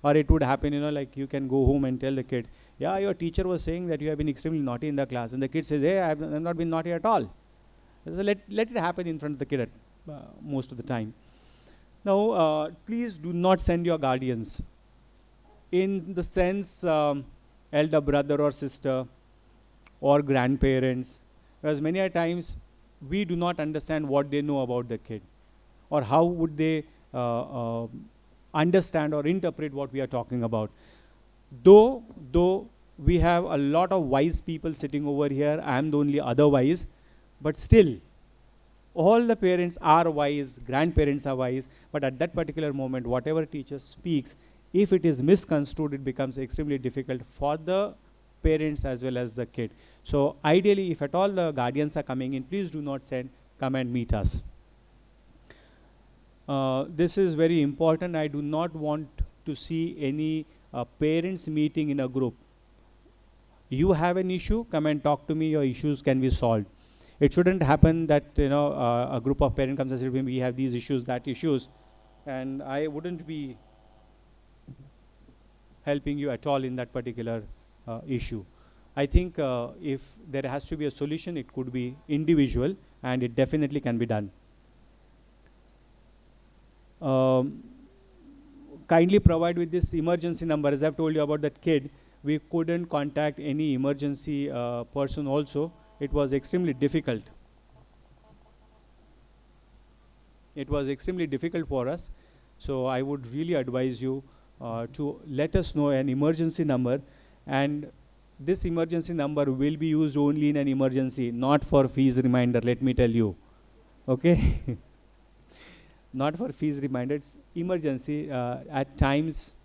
Or it would happen, like you can go home and tell the kid, yeah, your teacher was saying that you have been extremely naughty in the class. And the kid says, hey, I've not been naughty at all. So let it happen in front of the kid most of the time. Now, please do not send your guardians. In the sense, elder brother or sister or grandparents, because many a times we do not understand what they know about the kid, or how would they understand or interpret what we are talking about. Though we have a lot of wise people sitting over here, I am the only otherwise, but still all the parents are wise, grandparents are wise, but at that particular moment, whatever teacher speaks, if it is misconstrued, it becomes extremely difficult for the parents as well as the kid. So ideally, if at all the guardians are coming in, please do not come and meet us. This is very important. I do not want to see any parents meeting in a group. You have an issue, come and talk to me, your issues can be solved. It shouldn't happen that a group of parents comes and says, we have these issues, that issues, and I wouldn't be helping you at all in that particular issue. I think if there has to be a solution, it could be individual, and it definitely can be done. Kindly provide with this emergency number. As I've told you about that kid, we couldn't contact any emergency person also. It was extremely difficult. It was extremely difficult for us. So I would really advise you to let us know an emergency number, and this emergency number will be used only in an emergency, not for fees reminder, let me tell you. Okay? Not for fees reminder, it's emergency. At times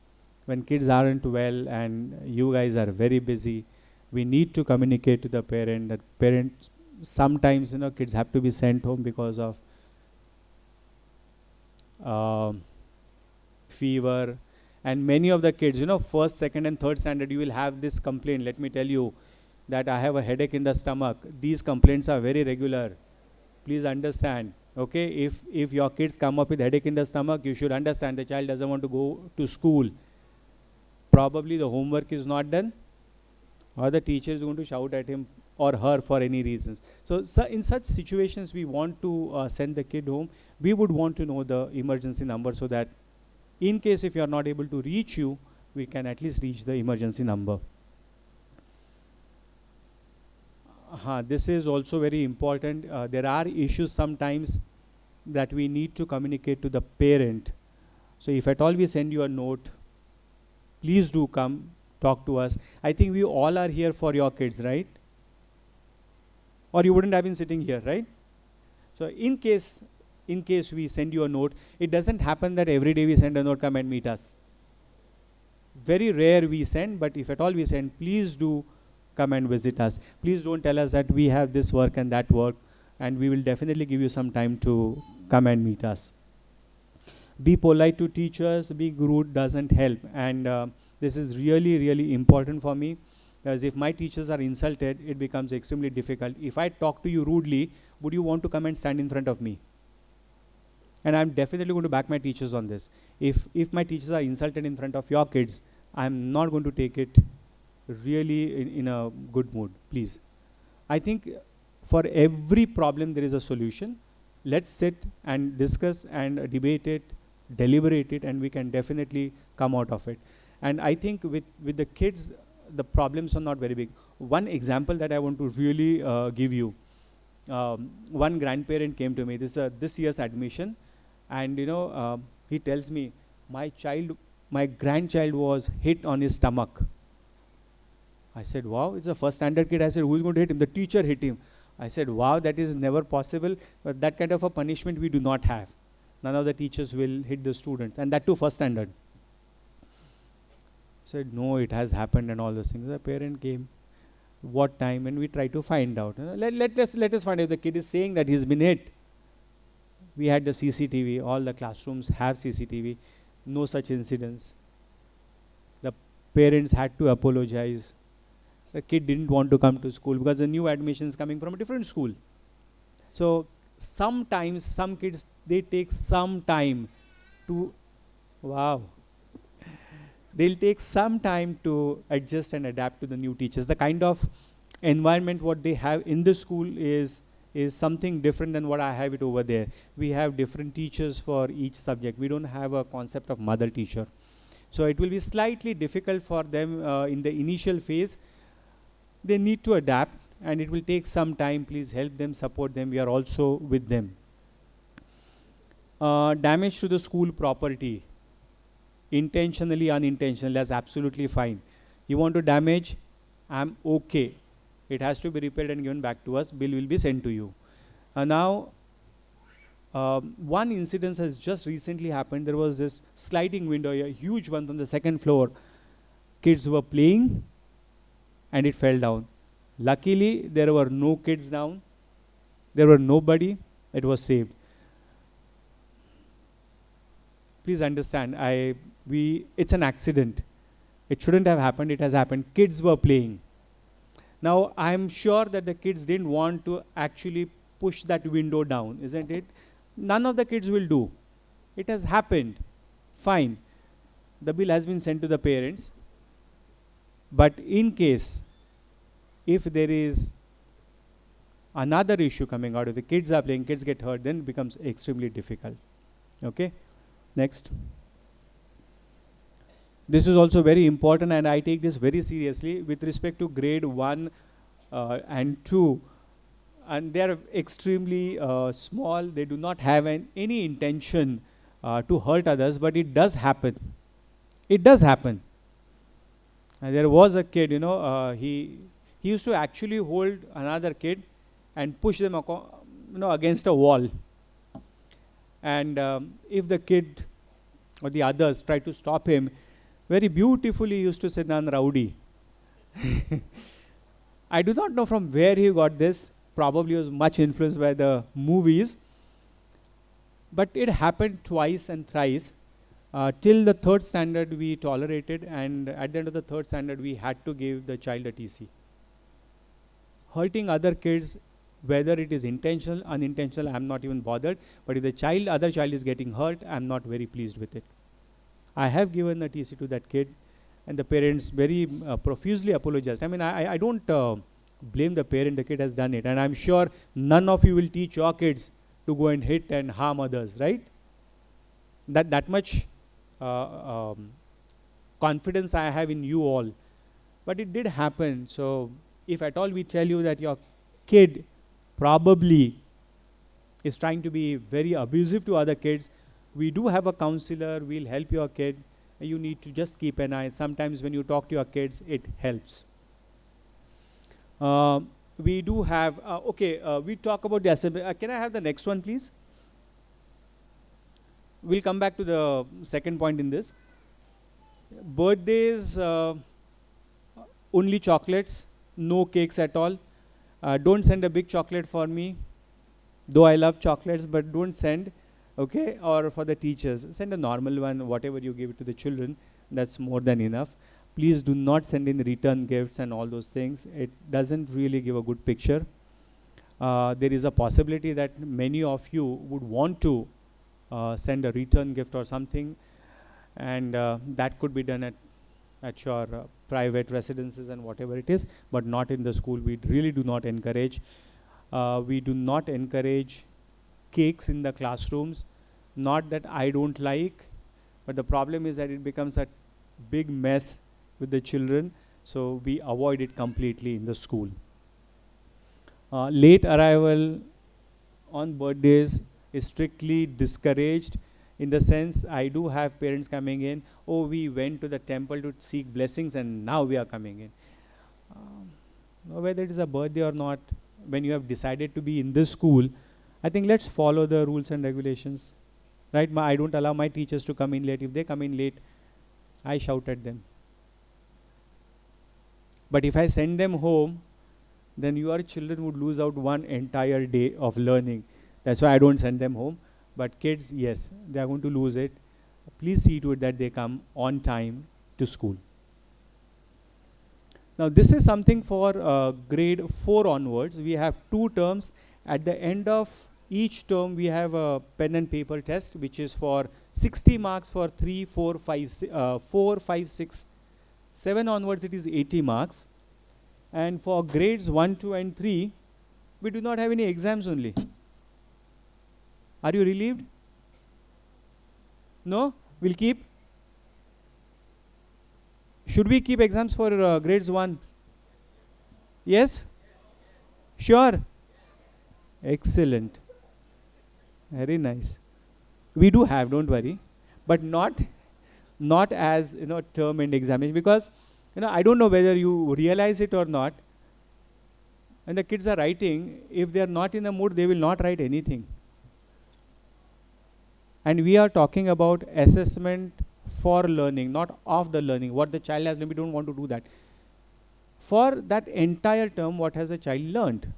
when kids aren't well and you guys are very busy, we need to communicate to the parent that parents, sometimes kids have to be sent home because of fever. And many of the kids, first, second and third standard, you will have this complaint. Let me tell you that I have a headache in the stomach. These complaints are very regular. Please understand. Okay, if your kids come up with headache in the stomach, you should understand the child doesn't want to go to school. Probably the homework is not done, or the teacher is going to shout at him or her for any reasons. So in such situations, we want to send the kid home. We would want to know the emergency number, so that in case if you are not able to reach you, we can at least reach the emergency number. This is also very important. There are issues sometimes that we need to communicate to the parent. So if at all we send you a note, please do come talk to us. I think we all are here for your kids, right? Or you wouldn't have been sitting here, right? So in case we send you a note, it doesn't happen that every day we send a note, come and meet us. Very rare we send, but if at all we send, please do come and visit us. Please don't tell us that we have this work and that work, and we will definitely give you some time to come and meet us. Be polite to teachers, being rude doesn't help, and this is really, really important for me, because if my teachers are insulted, it becomes extremely difficult. If I talk to you rudely, would you want to come and stand in front of me? And I'm definitely going to back my teachers on this. If my teachers are insulted in front of your kids, I'm not going to take it really in a good mood, please. I think for every problem there is a solution. Let's sit and discuss and debate it, deliberate it, and we can definitely come out of it. And I think with the kids, the problems are not very big. One example that I want to really give you, one grandparent came to me, this year's admission, and he tells me, my grandchild was hit on his stomach. I said, wow, it's a first standard kid. I said, who's going to hit him? The teacher hit him. I said, wow, that is never possible. But that kind of a punishment we do not have. None of the teachers will hit the students, and that too first standard. I said, no, it has happened and all those things. The parent came, what time, and we try to find out. Let us find out if the kid is saying that he's been hit. We had the CCTV, all the classrooms have CCTV, no such incidents. The parents had to apologize. The kid didn't want to come to school because the new admission is coming from a different school. So sometimes some kids, they take some time to, wow, they'll take some time to adjust and adapt to the new teachers. The kind of environment what they have in the school is something different than what I have it over there. We have different teachers for each subject. We don't have a concept of mother teacher. So it will be slightly difficult for them in the initial phase. They need to adapt and it will take some time. Please help them, support them. We are also with them. Damage to the school property. Intentionally, unintentionally, that's absolutely fine. You want to damage? I'm okay. It has to be repaired and given back to us. Bill will be sent to you. Now, one incident has just recently happened. There was this sliding window, a huge one from the second floor. Kids were playing and it fell down. Luckily, there were no kids down. There were nobody. It was saved. Please understand, it's an accident. It shouldn't have happened. It has happened. Kids were playing. Now, I'm sure that the kids didn't want to actually push that window down, isn't it? None of the kids will do. It has happened. Fine. The bill has been sent to the parents. But in case, if there is another issue coming out, if the kids are playing, kids get hurt, then it becomes extremely difficult. Okay? Next. This is also very important and I take this very seriously with respect to grade 1 and 2. And they are extremely small. They do not have any intention to hurt others, but it does happen. It does happen. There was a kid, he used to actually hold another kid and push them against a wall. And if the kid or the others tried to stop him, very beautifully he used to say, "Nan rowdy." I do not know from where he got this. Probably was much influenced by the movies. But it happened twice and thrice. Till the 3rd standard we tolerated, and at the end of the 3rd standard we had to give the child a TC. Hurting other kids, whether it is intentional, unintentional, I am not even bothered. But if the other child is getting hurt, I am not very pleased with it. I have given a TC to that kid, and the parents very profusely apologized. I mean, I don't blame the parent. The kid has done it, and I'm sure none of you will teach your kids to go and hit and harm others, right? That much confidence I have in you all. But it did happen. So if at all we tell you that your kid probably is trying to be very abusive to other kids, we do have a counselor. We'll help your kid. You need to just keep an eye. Sometimes when you talk to your kids, it helps. We do have, we talk about the assembly. Can I have the next one, please? We'll come back to the second point in this. Birthdays, only chocolates, no cakes at all. Don't send a big chocolate for me, though I love chocolates, but don't send, okay? Or for the teachers, send a normal one, whatever you give it to the children, that's more than enough. Please do not send in return gifts and all those things. It doesn't really give a good picture. There is a possibility that many of you would want to send a return gift or something, and that could be done at your private residences and whatever it is, but not in the school. We really do not encourage. We do not encourage cakes in the classrooms. Not that I don't like, but the problem is that it becomes a big mess with the children, so we avoid it completely in the school. Late arrival on birthdays is strictly discouraged, in the sense I do have parents coming in, "Oh, we went to the temple to seek blessings and now we are coming in." Whether it is a birthday or not, when you have decided to be in this school, I think let's follow the rules and regulations, right? I don't allow my teachers to come in late. If they come in late, I shout at them. But if I send them home, then your children would lose out one entire day of learning. That's why I don't send them home. But kids, yes, they are going to lose it. Please see to it that they come on time to school. Now this is something for grade 4 onwards. We have 2 terms. At the end of each term we have a pen and paper test, which is for 60 marks for 3, 4, 5, 6, 7 onwards it is 80 marks. And for grades 1, 2 and 3, we do not have any exams only. Are you relieved? No? We'll keep? Should we keep exams for grades 1? Yes? Sure? Excellent. Very nice. We do have, don't worry. But not as term and examination, because I don't know whether you realize it or not. When the kids are writing, if they are not in the mood, they will not write anything. And we are talking about assessment for learning, not of the learning. What the child has learned, we don't want to do that. For that entire term, what has the child learned?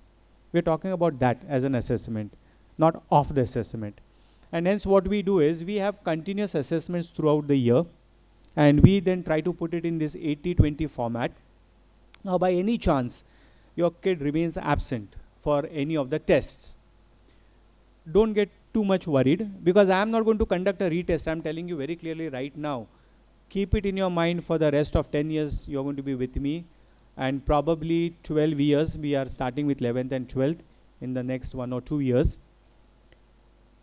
We are talking about that as an assessment, not of the assessment. And hence what we do is, we have continuous assessments throughout the year, and we then try to put it in this 80-20 format. Now by any chance, your kid remains absent for any of the tests, don't get too much worried, because I am not going to conduct a retest. I am telling you very clearly right now. Keep it in your mind for the rest of 10 years you are going to be with me, and probably 12 years. We are starting with 11th and 12th in the next 1 or 2 years.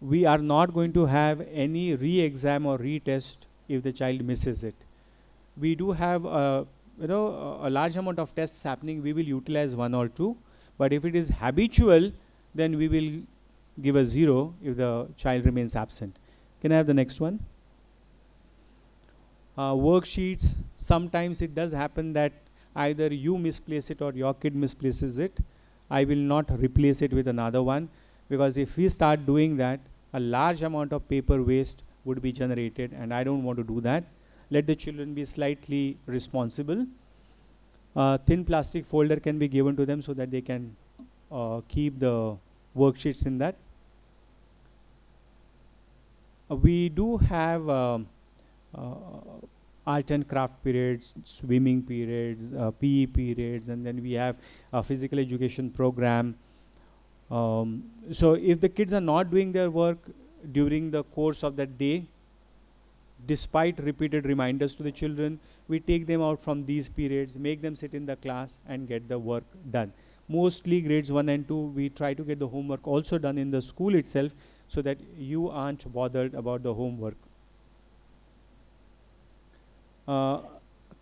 We are not going to have any re-exam or retest if the child misses it. We do have a large amount of tests happening. We will utilize 1 or 2, but if it is habitual, then we will give a 0 if the child remains absent. Can I have the next one? Worksheets. Sometimes it does happen that either you misplace it or your kid misplaces it. I will not replace it with another one, because if we start doing that, a large amount of paper waste would be generated, and I don't want to do that. Let the children be slightly responsible. Thin plastic folder can be given to them so that they can keep the worksheets in that. We do have art and craft periods, swimming periods, PE periods, and then we have a physical education program. So if the kids are not doing their work during the course of that day, despite repeated reminders to the children, we take them out from these periods, make them sit in the class and get the work done. Mostly grades 1 and 2, we try to get the homework also done in the school itself, so that you aren't bothered about the homework.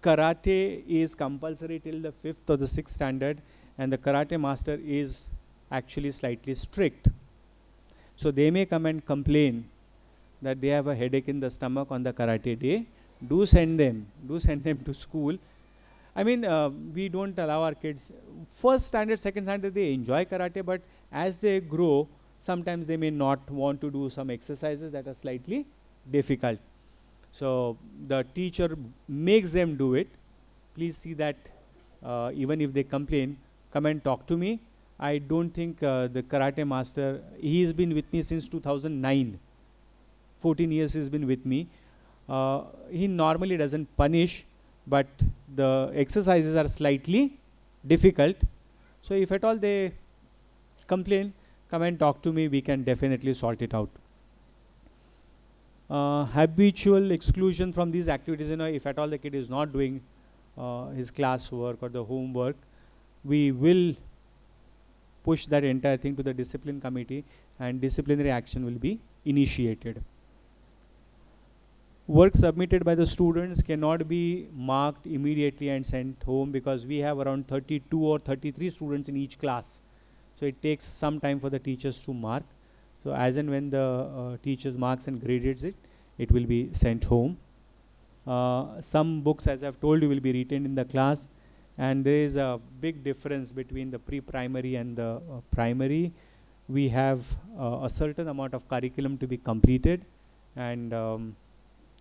Karate is compulsory till the 5th or the 6th standard, and the karate master is actually slightly strict. So they may come and complain that they have a headache in the stomach on the karate day. Do send them to school. I mean, we don't allow our kids, first standard, second standard, they enjoy karate, but as they grow, sometimes they may not want to do some exercises that are slightly difficult. So the teacher makes them do it. Please see that even if they complain, come and talk to me. I don't think the karate master, he has been with me since 2009. 14 years he's been with me. He normally doesn't punish, but the exercises are slightly difficult. So if at all they complain, come and talk to me. We can definitely sort it out. Habitual exclusion from these activities, if at all the kid is not doing his classwork or the homework, we will push that entire thing to the discipline committee, and disciplinary action will be initiated. Work submitted by the students cannot be marked immediately and sent home, because we have around 32 or 33 students in each class. So it takes some time for the teachers to mark. So as and when the teachers marks and grades it, it will be sent home. Some books, as I've told you, will be retained in the class, and there is a big difference between the pre-primary and the primary. We have a certain amount of curriculum to be completed, and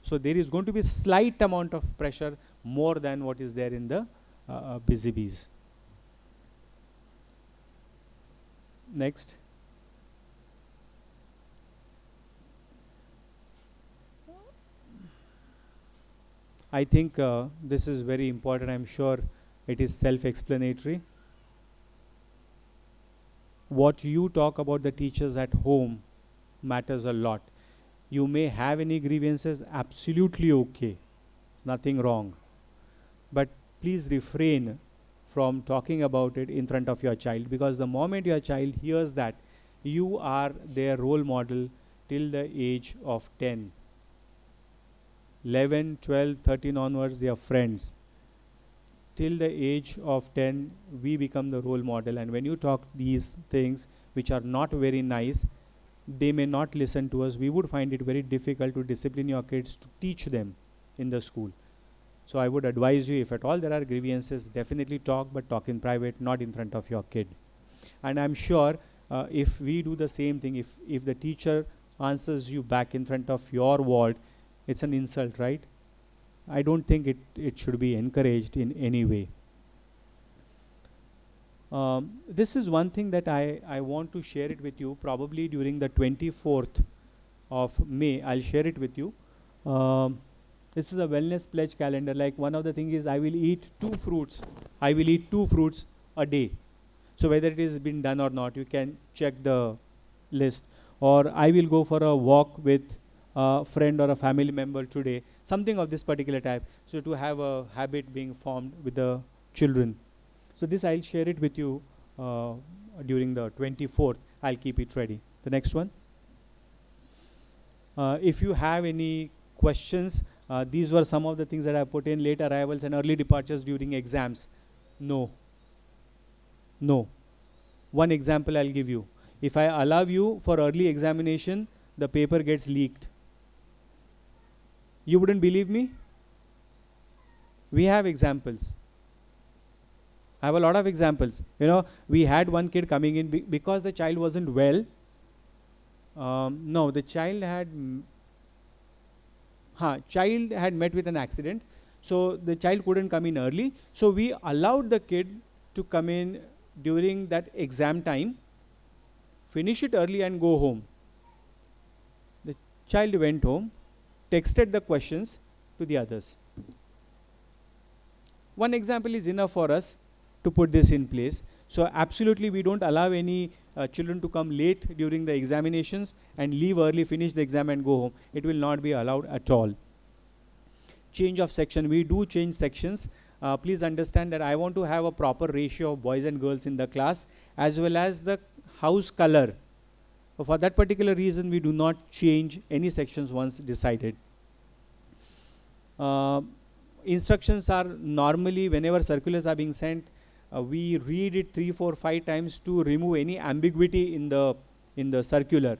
so there is going to be slight amount of pressure more than what is there in the busy bees. Next. I think this is very important. I'm sure it is self-explanatory. What you talk about the teachers at home matters a lot. You may have any grievances, absolutely okay. There's nothing wrong. But please refrain from talking about it in front of your child, because the moment your child hears that, you are their role model till the age of 10. 11, 12, 13 onwards, they are friends. Till the age of 10, we become the role model. And when you talk these things which are not very nice, they may not listen to us. We would find it very difficult to discipline your kids, to teach them in the school. So I would advise you, if at all there are grievances, definitely talk, but talk in private, not in front of your kid. And I'm sure if we do the same thing, if the teacher answers you back in front of your ward, it's an insult, right? I don't think it should be encouraged in any way. This is one thing that I want to share it with you. Probably during the 24th of May, I'll share it with you. This is a wellness pledge calendar. Like, one of the things is I will eat 2 fruits. I will eat 2 fruits a day. So whether it has been done or not, you can check the list. Or I will go for a walk with a friend or a family member today. Something of this particular type. So to have a habit being formed with the children. So this I'll share it with you during the 24th. I'll keep it ready. The next one. If you have any questions, these were some of the things that I put in: late arrivals and early departures during exams. No. One example I'll give you. If I allow you for early examination, the paper gets leaked. You wouldn't believe me? We have examples. I have a lot of examples. We had one kid coming in because the child wasn't well. No, the child had met with an accident. So the child couldn't come in early. So we allowed the kid to come in during that exam time, finish it early and go home. The child went home, texted the questions to the others. One example is enough for us to put this in place. So absolutely we don't allow any children to come late during the examinations and leave early, finish the exam and go home. It will not be allowed at all. Change of section. We do change sections. Please understand that I want to have a proper ratio of boys and girls in the class, as well as the house color. So for that particular reason, we do not change any sections once decided. Instructions are normally, whenever circulars are being sent, we read it 3, 4, 5 times to remove any ambiguity in the circular.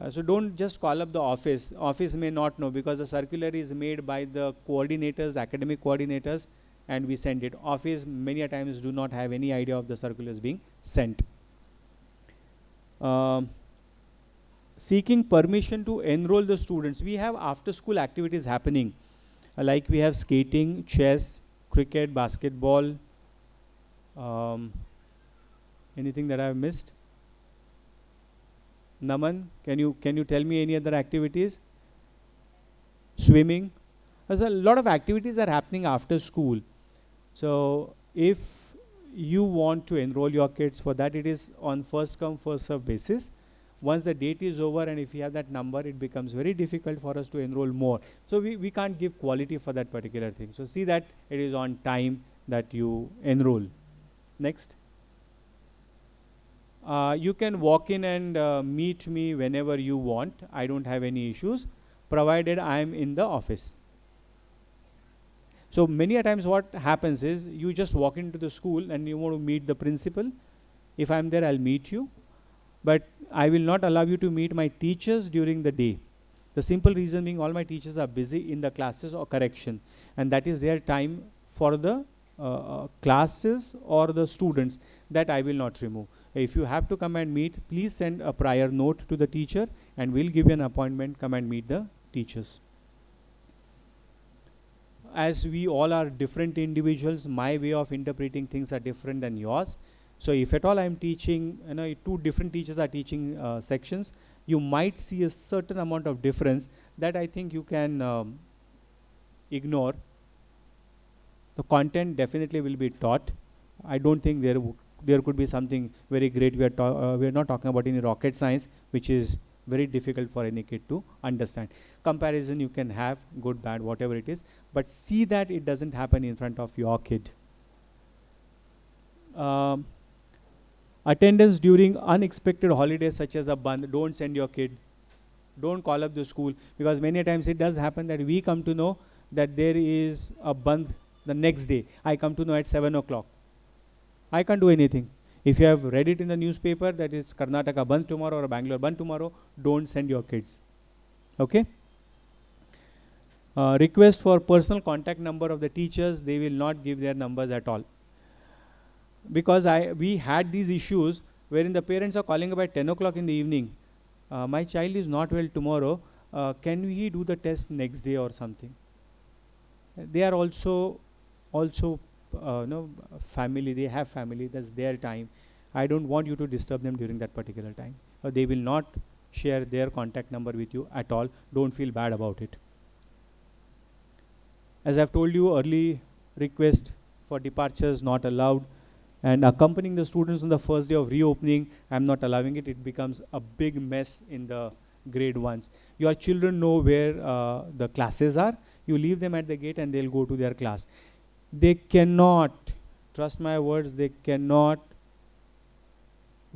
So don't just call up the office. Office may not know, because the circular is made by the coordinators, academic coordinators, and we send it. Office many a times do not have any idea of the circulars being sent. Seeking permission to enroll the students. We have after school activities happening. Like we have skating, chess, cricket, basketball. Anything that I have missed? Naman, can you tell me any other activities? Swimming. There's a lot of activities that are happening after school. So if you want to enroll your kids, for that it is on first come first serve basis. Once the date is over and if you have that number, it becomes very difficult for us to enroll more. So we can't give quality for that particular thing. So see that it is on time that you enroll. Next. You can walk in and meet me whenever you want. I don't have any issues, provided I am in the office. So many a times what happens is, you just walk into the school and you want to meet the principal. If I am there, I'll meet you. But I will not allow you to meet my teachers during the day. The simple reason being, all my teachers are busy in the classes or correction. And that is their time for the classes or the students, that I will not remove. If you have to come and meet, please send a prior note to the teacher and we'll give you an appointment, come and meet the teachers. As we all are different individuals, my way of interpreting things are different than yours. So if at all I am teaching, 2 different teachers are teaching sections, you might see a certain amount of difference that I think you can ignore. The content definitely will be taught. I don't think there could be something very great. We are not talking about any rocket science, which is very difficult for any kid to understand. Comparison you can have, good, bad, whatever it is, but see that it doesn't happen in front of your kid. Attendance during unexpected holidays such as a bandh, don't send your kid. Don't call up the school, because many times it does happen that we come to know that there is a bandh the next day. I come to know at 7 o'clock. I can't do anything. If you have read it in the newspaper that it's Karnataka bandh tomorrow or Bangalore bandh tomorrow, don't send your kids. Okay? Request for personal contact number of the teachers, they will not give their numbers at all. Because we had these issues wherein the parents are calling about 10 o'clock in the evening. My child is not well tomorrow. Can we do the test next day or something? They are also family. They have family. That's their time. I don't want you to disturb them during that particular time. They will not share their contact number with you at all. Don't feel bad about it. As I've told you, early request for departures not allowed. And accompanying the students on the first day of reopening, I'm not allowing it. It becomes a big mess in the grade 1s. Your children know where the classes are. You leave them at the gate and they'll go to their class. They cannot, trust my words, they cannot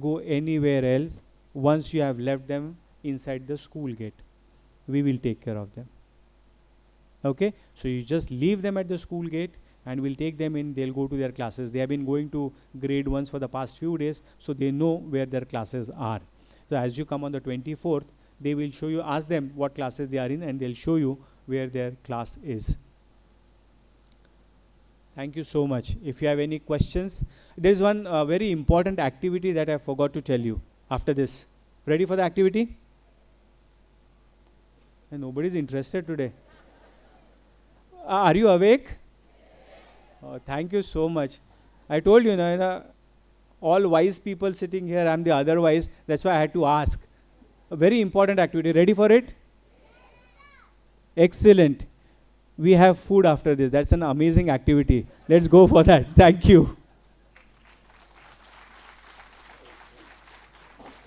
go anywhere else once you have left them inside the school gate. We will take care of them. Okay? So you just leave them at the school gate and we'll take them in, they'll go to their classes. They have been going to grade 1s for the past few days, so they know where their classes are. So as you come on the 24th, they will show you, ask them what classes they are in, and they'll show you where their class is. Thank you so much. If you have any questions, there is one very important activity that I forgot to tell you after this. Ready for the activity? And nobody is interested today. Are you awake? Oh, thank you so much. I told you, all wise people sitting here, I'm the other wise. That's why I had to ask. A very important activity. Ready for it? Excellent. We have food after this. That's an amazing activity. Let's go for that. Thank you.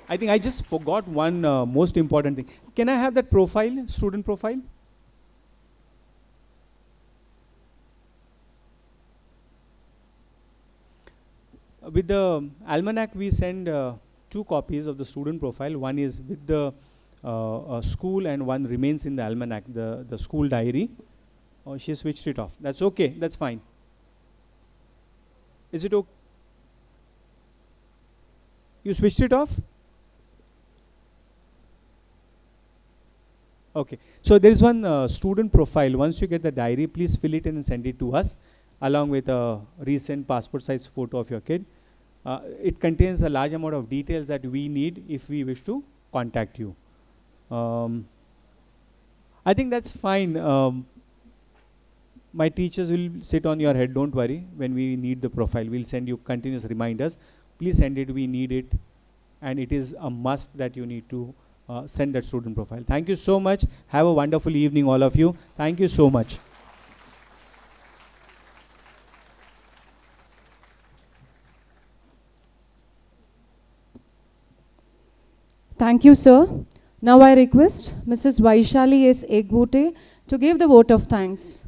I think I just forgot one most important thing. Can I have that profile, student profile? With the almanac, we send 2 copies of the student profile. One is with the school and one remains in the almanac, the school diary. Oh, she switched it off. That's okay. That's fine. Is it okay? You switched it off? Okay. So there is one student profile. Once you get the diary, please fill it in and send it to us along with a recent passport size photo of your kid. It contains a large amount of details that we need if we wish to contact you. I think that's fine. My teachers will sit on your head, don't worry. When we need the profile, we'll send you continuous reminders. Please send it, we need it. And it is a must that you need to send that student profile. Thank you so much. Have a wonderful evening, all of you. Thank you so much. Thank you, sir. Now I request Mrs. Vaishali S. Egbute to give the vote of thanks.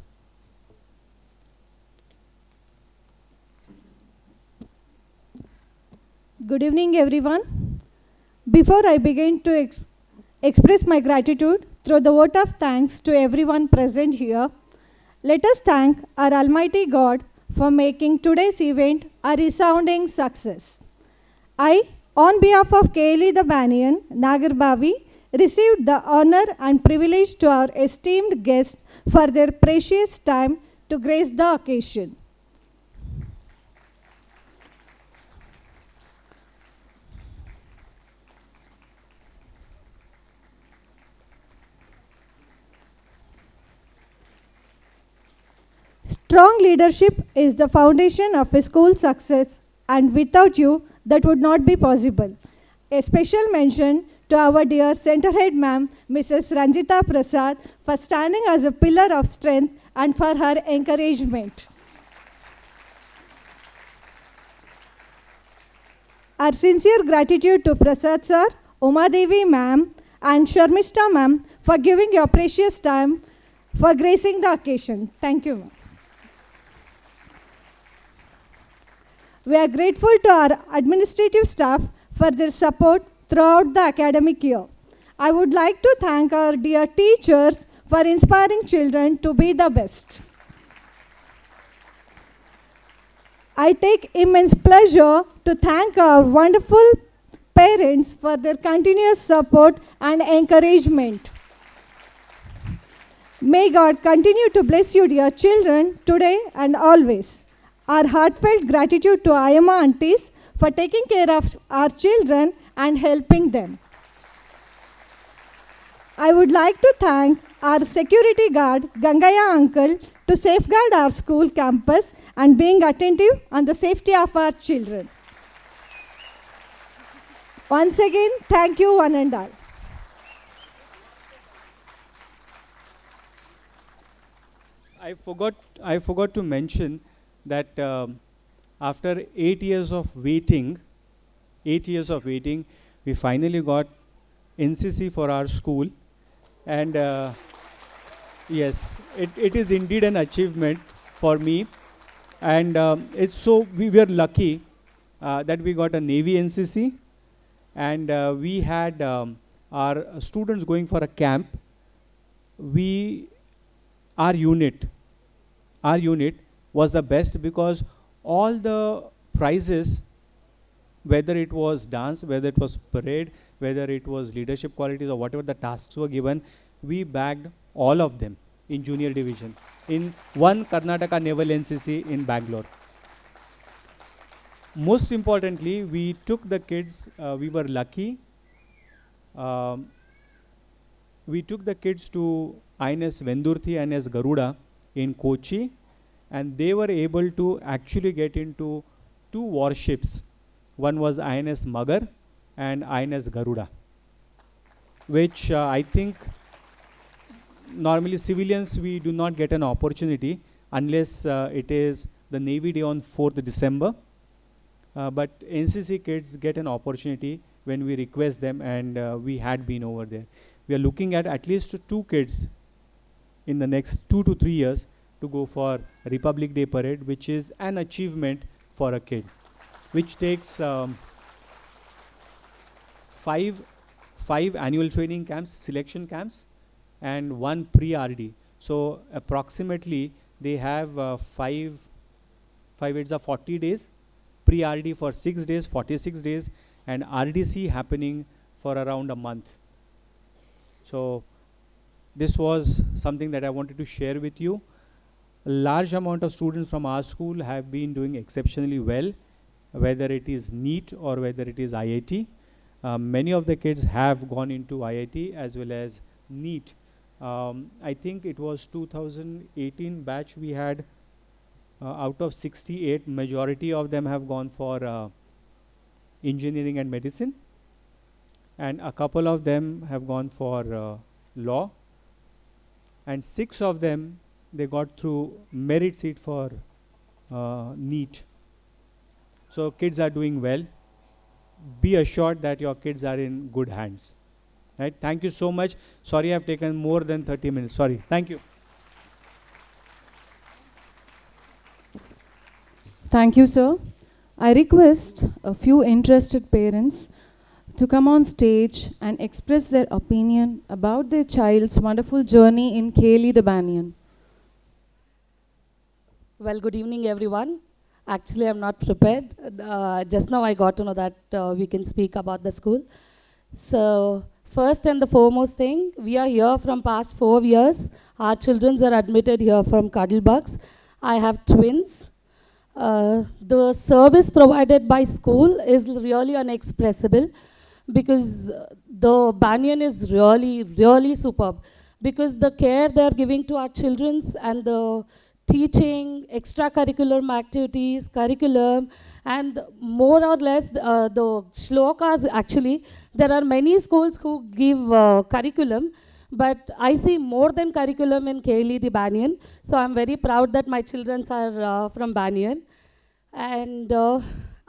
Good evening, everyone. Before I begin to express my gratitude through the vote of thanks to everyone present here, let us thank our Almighty God for making today's event a resounding success. I, on behalf of Kle The Banyan Nagarabhavi, received the honor and privilege to our esteemed guests for their precious time to grace the occasion. Strong leadership is the foundation of a school's success, and without you, that would not be possible. A special mention to our dear Centerhead Ma'am, Mrs. Ranjita Prasad, for standing as a pillar of strength and for her encouragement. Our sincere gratitude to Prasad sir, Uma Devi ma'am, and Sharmishta ma'am for giving your precious time for gracing the occasion. Thank you, ma'am. We are grateful to our administrative staff for their support throughout the academic year. I would like to thank our dear teachers for inspiring children to be the best. I take immense pleasure to thank our wonderful parents for their continuous support and encouragement. May God continue to bless you, dear children, today and always. Our heartfelt gratitude to Ayama aunties for taking care of our children and helping them. I would like to thank our security guard, Gangaya uncle, to safeguard our school campus and being attentive on the safety of our children. Once again, thank you one and all. I forgot to mention that after 8 years of waiting, we finally got NCC for our school, and yes, it is indeed an achievement for me, and it's so we were lucky that we got a Navy NCC, and we had our students going for a camp. Our unit was the best because all the prizes, whether it was dance, whether it was parade, whether it was leadership qualities or whatever the tasks were given, we bagged all of them in junior division in one Karnataka Naval NCC in Bangalore. Most importantly, we took the kids, we were lucky. We took the kids to INS Vendurthi and INS Garuda in Kochi, and they were able to actually get into 2 warships. One was INS Magar and INS Garuda, which I think normally civilians we do not get an opportunity unless it is the Navy Day on 4th December. But NCC kids get an opportunity when we request them, and we had been over there. We are looking at least 2 kids in the next 2 to 3 years to go for Republic Day Parade, which is an achievement for a kid, which takes 5 annual training camps, selection camps, and 1 pre-RD. So approximately they have 5 8s are 40 days, pre-RD for 6 days, 46 days, and RDC happening for around a month. So this was something that I wanted to share with you. A large amount of students from our school have been doing exceptionally well, whether it is NEET or whether it is IIT. Many of the kids have gone into IIT as well as NEET. I think it was 2018 batch we had, out of 68, majority of them have gone for engineering and medicine, and a couple of them have gone for law, and 6 of them they got through merit seat for NEET. So kids are doing well. Be assured that your kids are in good hands. Right? Thank you so much. Sorry I've taken more than 30 minutes. Sorry. Thank you. Thank you, sir. I request a few interested parents to come on stage and express their opinion about their child's wonderful journey in Kle The Banyan. Well, good evening, everyone. Actually, I'm not prepared. Just now I got to know that we can speak about the school. So, first and the foremost thing, we are here from past 4 years. Our children are admitted here from Cuddlebugs. I have twins. The service provided by school is really unexpressible, because the Banyan is really, really superb. Because the care they are giving to our children and the teaching, extracurricular activities, curriculum, and more or less the shlokas actually. There are many schools who give curriculum, but I see more than curriculum in Kle The Banyan. So I'm very proud that my children are from Banyan. And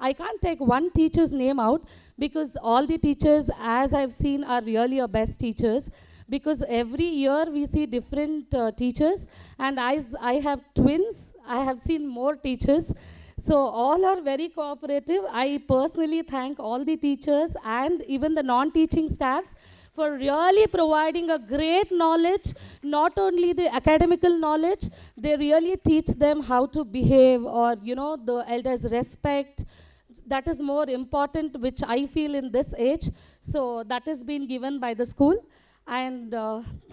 I can't take one teacher's name out because all the teachers, as I've seen, are really our best teachers. Because every year we see different teachers, and as I have twins, I have seen more teachers. So all are very cooperative. I personally thank all the teachers and even the non-teaching staffs for really providing a great knowledge, not only the academical knowledge, they really teach them how to behave, or the elders respect. That is more important, which I feel in this age. So that has been given by the school. And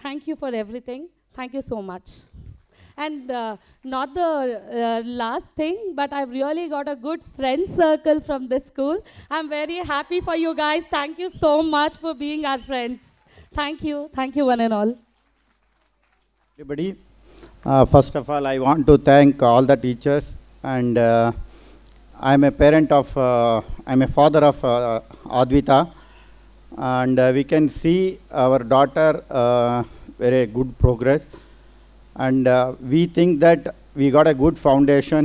thank you for everything. Thank you so much. And not the last thing, but I've really got a good friend circle from this school. I'm very happy for you guys. Thank you so much for being our friends. Thank you. Thank you, one and all. Everybody, first of all, I want to thank all the teachers, and I'm a father of Advita, and we can see our daughter very good progress, and we think that we got a good foundation.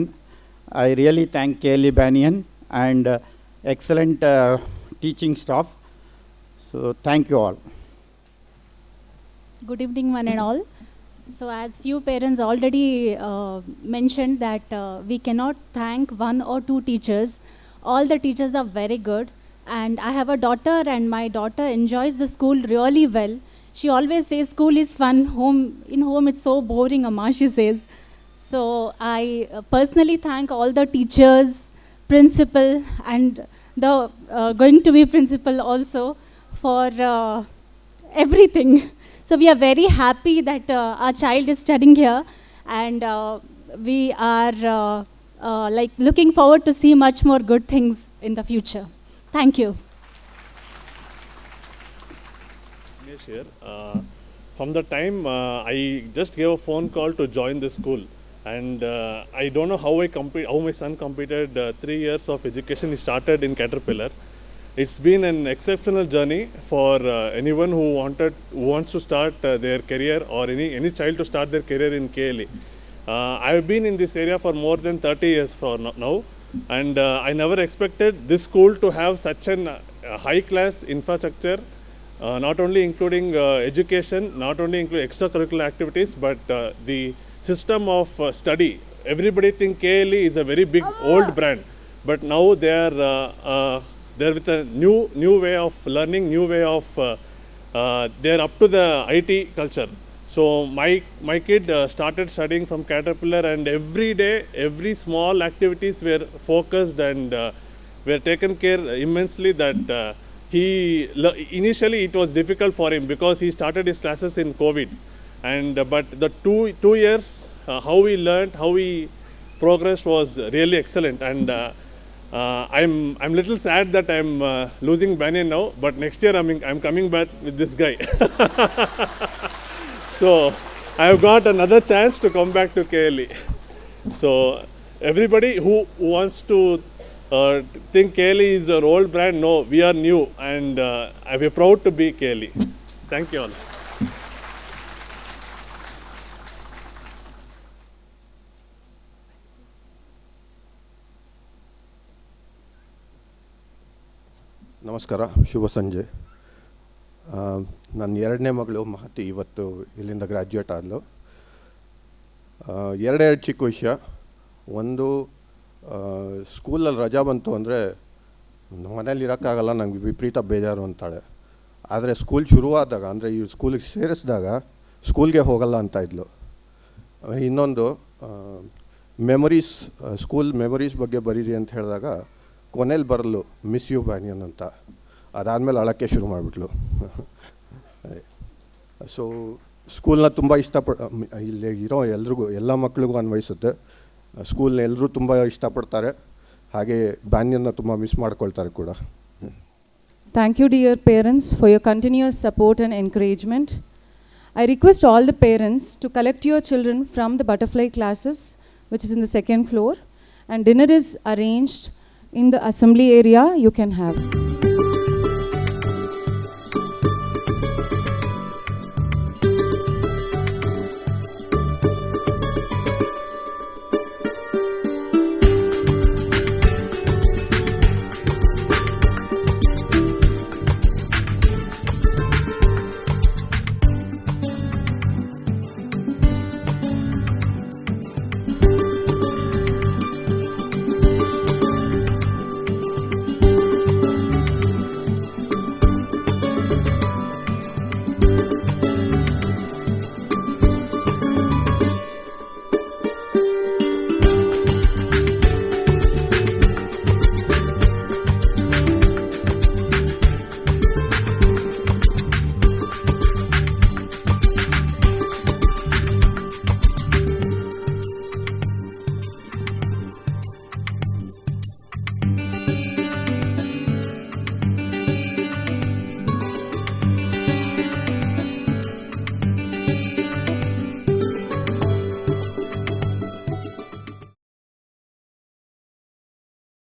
I really thank Kle The Banyan and excellent teaching staff. So thank you all. Good evening, one and all. So as few parents already mentioned that we cannot thank one or two teachers. All the teachers are very good. And I have a daughter, and my daughter enjoys the school really well. She always says school is fun, in home it's so boring, Amma, she says. So I personally thank all the teachers, principal, and the going to be principal also for everything. So we are very happy that our child is studying here, and we are like looking forward to see much more good things in the future. Thank you. Here. From the time I just gave a phone call to join the school, and I don't know how my son completed 3 years of education. He started in Caterpillar. It's been an exceptional journey for anyone who wants to start their career, or any child to start their career in KLE. I've been in this area for more than 30 years for now, and I never expected this school to have such an high class infrastructure, not only including education, not only including extracurricular activities, but the system of study. Everybody think KLE is a very big old brand, but now they are with a new way of learning, new way of they're up to the IT culture. So my kid started studying from Caterpillar, and every day, every small activities were focused and were taken care immensely. That initially it was difficult for him because he started his classes in COVID, and but the two years how he learned, how he progressed was really excellent. And I'm little sad that I'm losing Banyan now, but next year I'm coming back with this guy. So I've got another chance to come back to KLE. So everybody who wants to think KLE is an old brand, no, we are new, and we're proud to be KLE. Thank you all. ನಮಸ್ಕಾರ, ಶುಭ ಸಂಜೆ. ನನ್ನ ಎರಡನೇ ಮಗಳು ಮಹತಿ ಇವತ್ತು ಇಲ್ಲಿಂದ graduate ಆದಳು. ಎರಡೆರಡು ಚಿಕ್ಕ ವಿಷಯ. ಒಂದು, ಸ್ಕೂಲಲ್ಲಿ ರಜಾ ಬಂತು ಅಂದರೆ ಮನೇಲಿ ಇರೋಕ್ಕಾಗಲ್ಲ, ನಂಗೆ ವಿಪರೀತ ಬೇಜಾರು ಅಂತಾಳೆ. ಆದರೆ ಸ್ಕೂಲ್ ಶುರುವಾದಾಗ, ಅಂದರೆ ಈ ಸ್ಕೂಲಿಗೆ ಸೇರಿಸಿದಾಗ ಸ್ಕೂಲ್ಗೆ ಹೋಗಲ್ಲ ಅಂತ ಇದ್ಲು. ಇನ್ನೊಂದು, ಮೆಮೊರೀಸ್, ಸ್ಕೂಲ್ ಮೆಮೊರೀಸ್ ಬಗ್ಗೆ ಬರೀರಿ ಅಂತ ಹೇಳಿದಾಗ ಕೊನೆಯಲ್ಲಿ ಬರಲು ಮಿಸ್ ಯು ಬ್ಯಾನಿಯನ್ ಅಂತ. ಅದಾದಮೇಲೆ ಅಳಕ್ಕೆ ಶುರು ಮಾಡಿಬಿಟ್ಲು. ಸೊ ಸ್ಕೂಲ್ನ ತುಂಬ ಇಲ್ಲಿ ಇರೋ ಎಲ್ಲ ಮಕ್ಕಳಿಗೂ ಅನ್ವಯಿಸುತ್ತೆ. ಸ್ಕೂಲ್ನ ಎಲ್ಲರೂ ತುಂಬ ಇಷ್ಟಪಡ್ತಾರೆ, ಹಾಗೆ ಬ್ಯಾನಿಯನ್ನ ತುಂಬ ಮಿಸ್ ಮಾಡ್ಕೊಳ್ತಾರೆ ಕೂಡ. Thank you, dear parents, for your continuous support and encouragement. I request all the parents to collect your children from the butterfly classes, which is in the second floor, and dinner is arranged in the assembly area. You can have.